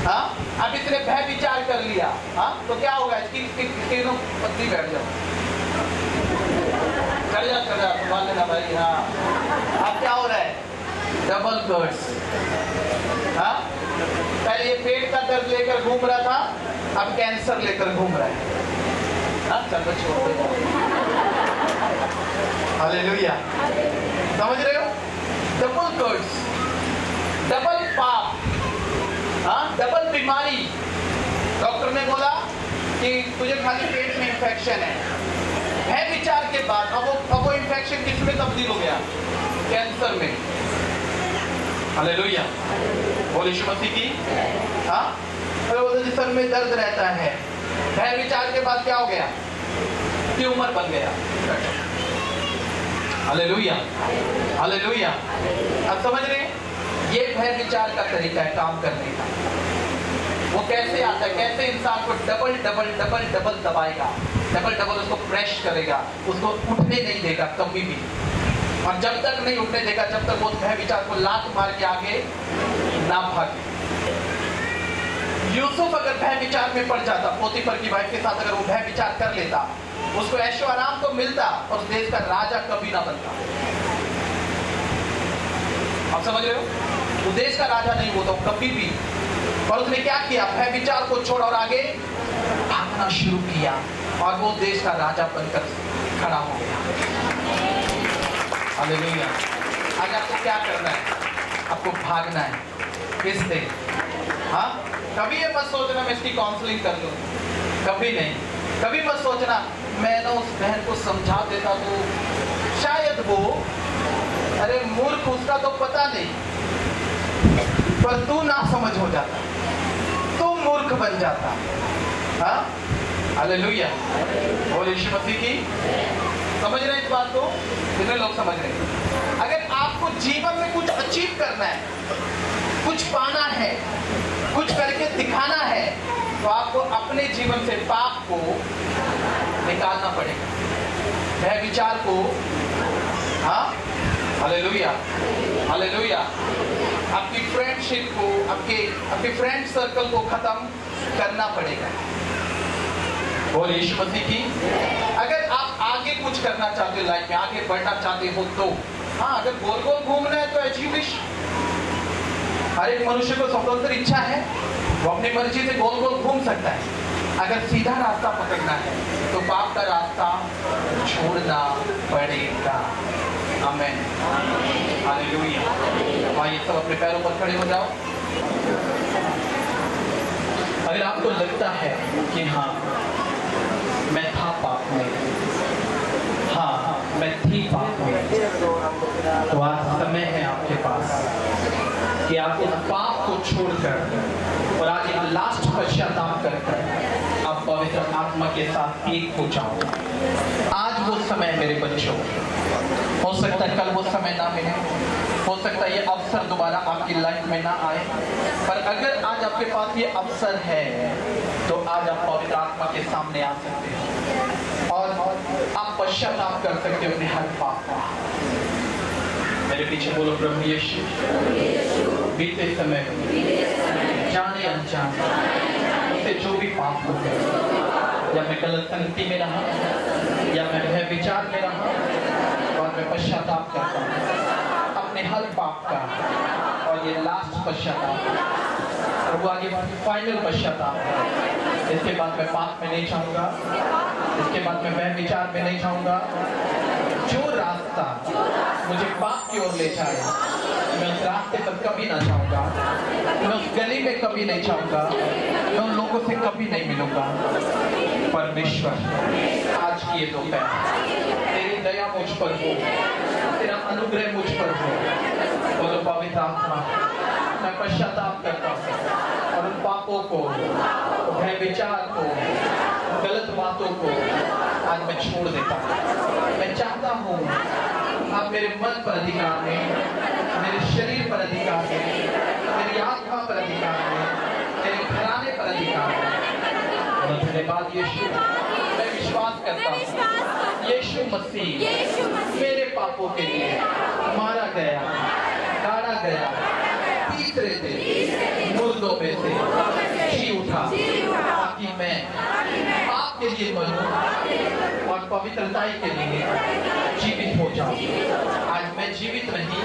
हाँ, अब इसने भय विचार कर लिया, हाँ, तो क्या होगा? इसकी पत्नी बैठ जाओ, कर जा संभाल लेना भाई। हाँ, अब क्या हो रहा है? डबल कर्ज। हाँ, पहले ये पेट का दर्द लेकर घूम रहा था, अब कैंसर लेकर घूम रहा है। हाँ, चलो छोड़ दो। हालेलुया, समझ रहे हो? डबल कर्ज, डबल पाप, हाँ, डबल बीमारी। डॉक्टर ने बोला कि तुझे खाली पेट में इंफेक्शन है, भय विचार के बाद अब वो इंफेक्शन किसमें तब्दील हो गया? कैंसर में। हालेलुया, बोल यीशु मसीह की। हाँ, सर में दर्द रहता है, भय विचार के बाद क्या हो गया? ट्यूमर बन गया। Hallelujah, hallelujah. अब समझ रहे हैं? ये भय विचार का तरीका है काम करने का। वो कैसे आता है? कैसे इंसान को डबल डबल डबल डबल दबाएगा, डबल डबल उसको प्रेश करेगा, उसको उठने नहीं देगा कभी भी। और जब तक नहीं उठने देगा जब तक वो भय विचार को लात मार के आगे ना भागे। यूसुफ अगर भय विचार में पड़ जाता, पोतीफर की वाइफ के साथ अगर वो भय विचार कर लेता, उसको ऐशो आराम तो मिलता और उस देश का राजा कभी ना बनता। आप समझ रहे हो? वो देश का राजा नहीं होता कभी भी। और उसने क्या किया? भय विचार को छोड़ा और आगे भागना शुरू किया और वो देश का राजा बनकर खड़ा हो गया। हालेलुया। आज आपको क्या करना है? आपको भागना है। किससे? हाँ, कभी ये मत सोचना मैं इसकी काउंसलिंग कर लूँ, कभी नहीं। कभी मत सोचना मैं ना उस बहन को समझा देता तो शायद वो, अरे मूर्ख, उसका तो पता नहीं, पर तू ना समझ हो जाता, तू मूर्ख बन जाता। हाँ, हालेलुया। और यीशु मसीह की समझ रहे हैं इस बात को? कितने लोग समझ रहे हैं? अगर आपको जीवन में कुछ अचीव करना है, कुछ पाना है, कुछ करके दिखाना है, तो आपको अपने जीवन से पाप को निकालना पड़ेगा, वह विचार को। हाँ, हालेलुया, हालेलुया। आपकी फ्रेंडशिप को, आपके फ्रेंड सर्कल को खत्म करना पड़ेगा। और यीशु मसीह की, अगर आप आगे कुछ करना चाहते हो लाइफ में, आगे बढ़ना चाहते हो तो हाँ, अगर गोल गोल घूमना है तो अचीविश, हर एक मनुष्य को स्वतंत्र इच्छा है, वो अपनी मर्जी से गोल गोल घूम सकता है। अगर सीधा रास्ता पकड़ना है तो पाप का रास्ता छोड़ना पड़ेगा। आमीन, हालेलुया। आइए सब अपने पैरों पर खड़े हो जाओ। अगर आपको लगता है कि हाँ मैं था पाप में, हाँ मैं थी पाप में, तो आज समय है आपके पास कि आप इस पाप को छोड़कर और आज एक लास्ट पश्चाताप कर आप पवित्र आत्मा के साथ एक हो जाओ। आज वो समय मेरे बच्चों, हो सकता है कल वो समय ना मिले, हो सकता है ये अवसर दोबारा आपकी लाइफ में ना आए, पर अगर आज आपके पास ये अवसर है तो आज आप पवित्र आत्मा के सामने आ सकते हैं और आप पश्चाताप कर सकते हो अपने हर पाप का। मेरे पीछे बोलो, प्रभु यीशु, बीते समय जाने अनजाने से जो भी पाप हो गए, या मैं गलत संगति में रहा, या मैं विचार में रहा, और मैं पश्चाताप करता हूँ अपने हर पाप का। और ये लास्ट पश्चाताप, और वो आगे फाइनल पश्चाताप है। इसके बाद मैं पाप में नहीं जाऊंगा, इसके बाद मैं वह विचार में नहीं जाऊंगा। जो रास्ता मुझे पाप की ओर ले जाए, मैं उस रास्ते पर कभी ना जाऊंगा, मैं उस गली में कभी नहीं जाऊंगा, मैं उन लोगों से कभी नहीं मिलूंगा। परमेश्वर, आज की ये दोपहर तेरी दया मुझ पर हो, तेरा अनुग्रह मुझ पर हो। बोलो, पवित्र आत्मा, मैं पश्चाताप करता हूँ और उन पापों को, भय विचार को, गलत बातों को आज मैं छोड़ देता हूँ। मैं चाहता हूँ आप मेरे मन पर अधिकार में, मेरे शरीर पर अधिकार में, मेरी आत्मा पर अधिकार में, मेरे घराने पर अधिकार में। और धन्यवाद यीशु, मैं विश्वास करता हूँ यीशु मसीह मेरे पापों के लिए मारा गया, गाड़ा गया, तीसरे दिन मुर्दों में से जी उठा, ताकि मैं आपके लिए मरूं और पवित्रताई के लिए जीवित हो जाऊं। आज मैं जीवित नहीं,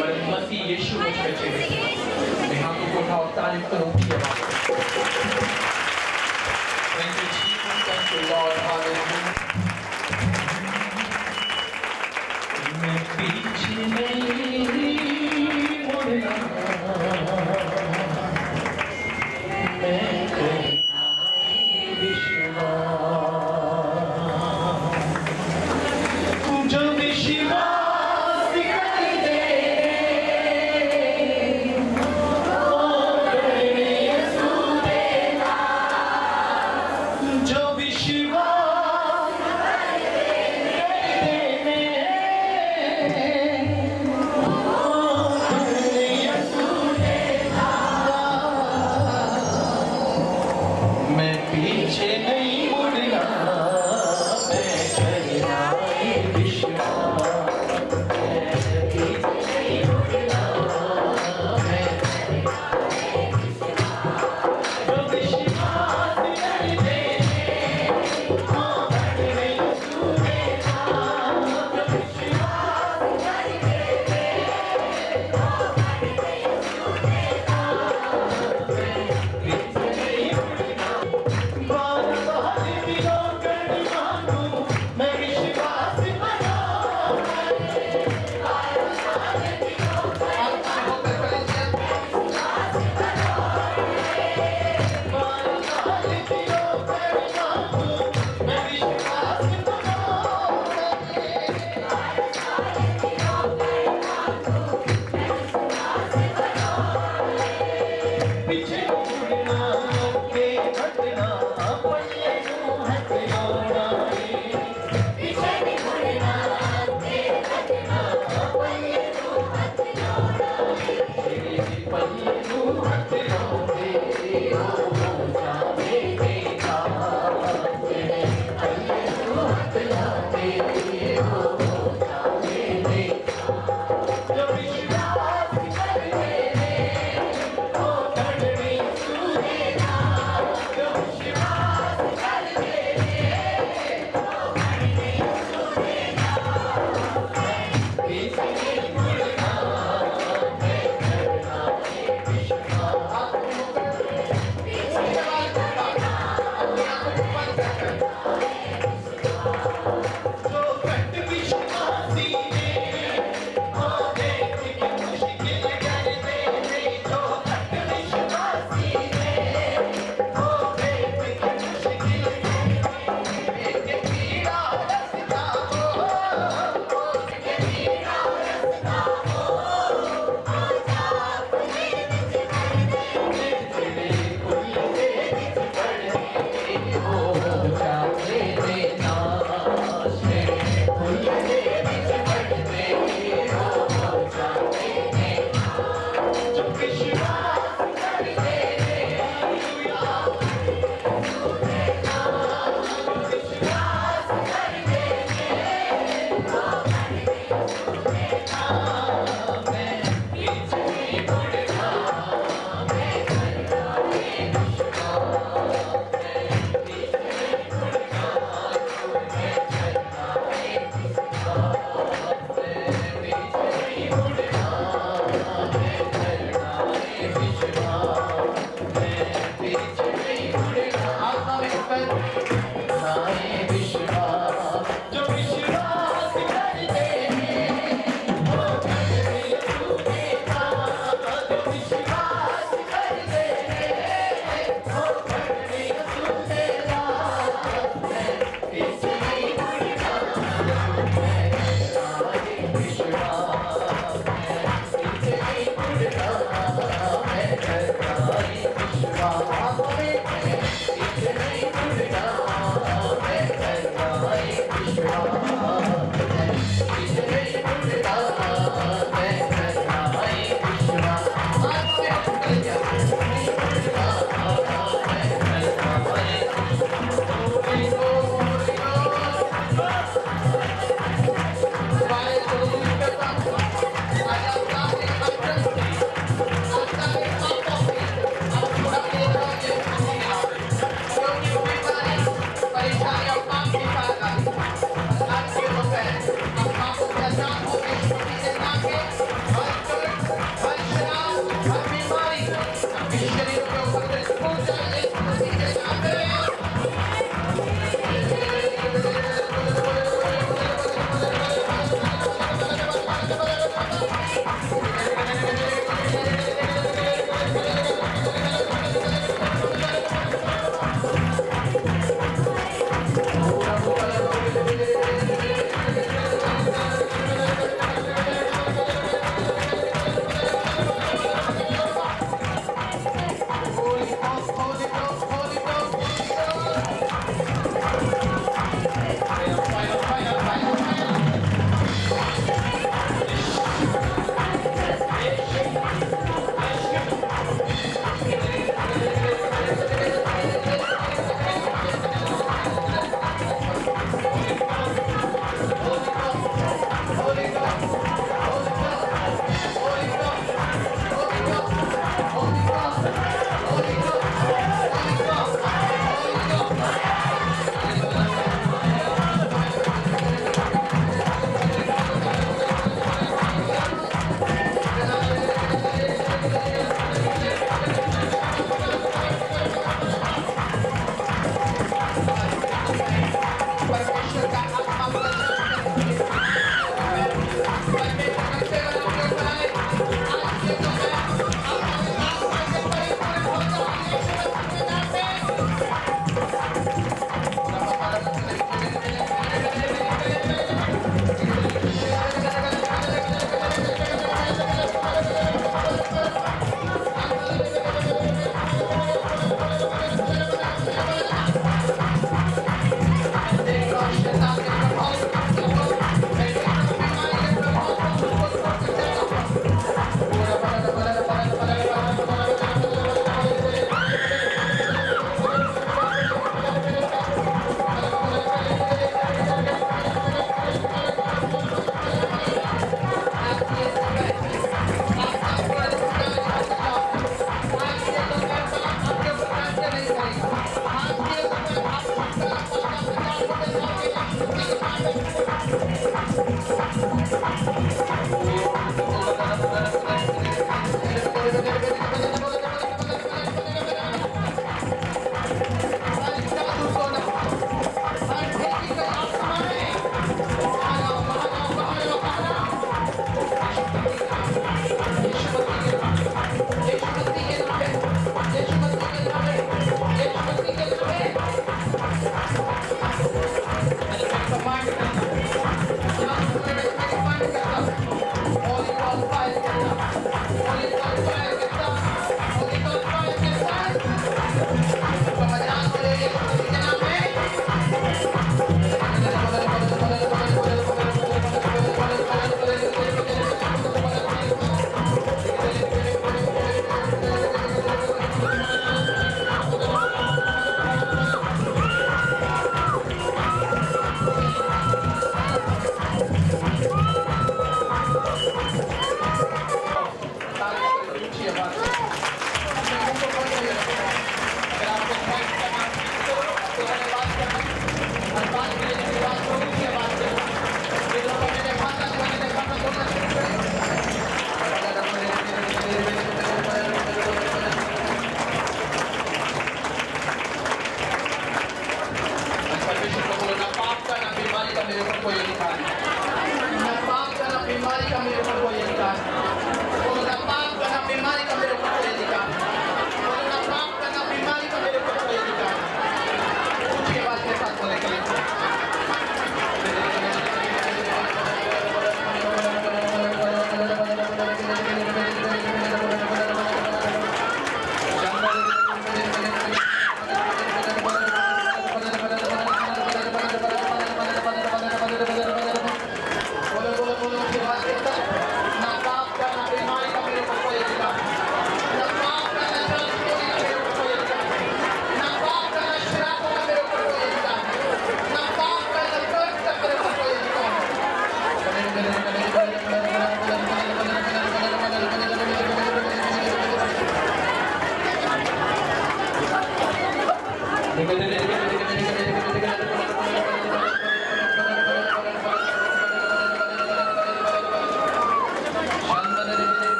पर मसीह यीशु मुझ में जीवित है। मैं हाथों को उठाओ, तारीफ करो उनकी आवाज़। Thank you, Jesus. Thank you, Lord. Hallelujah. मैं पीछे नहीं मुड़ना, मैं करना विश्वास, जो विश्वास कर दे वो करे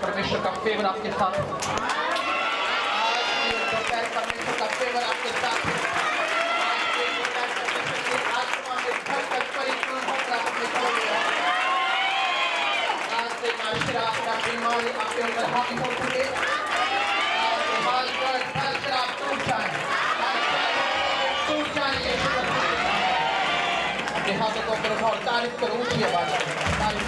परमेश्वर का फेवर आपके साथ हो। आज की दोपहर परमेश्वर का फेवर आपके साथ हो। आज की दोपहर परमेश्वर की आत्मा में भरकर परिपूर्ण होकर आप अपने घर में आओ। आज से शराब का बीमारी आपके ऊपर हावी हो सके। आपके हाथ पर हर शराब टूट जाए। टूट जाए यीशु मसीह के नाम में। अपने हाथों को ऊपर उठाओ, तारीफ करो ऊंची आवाज में। तारीफ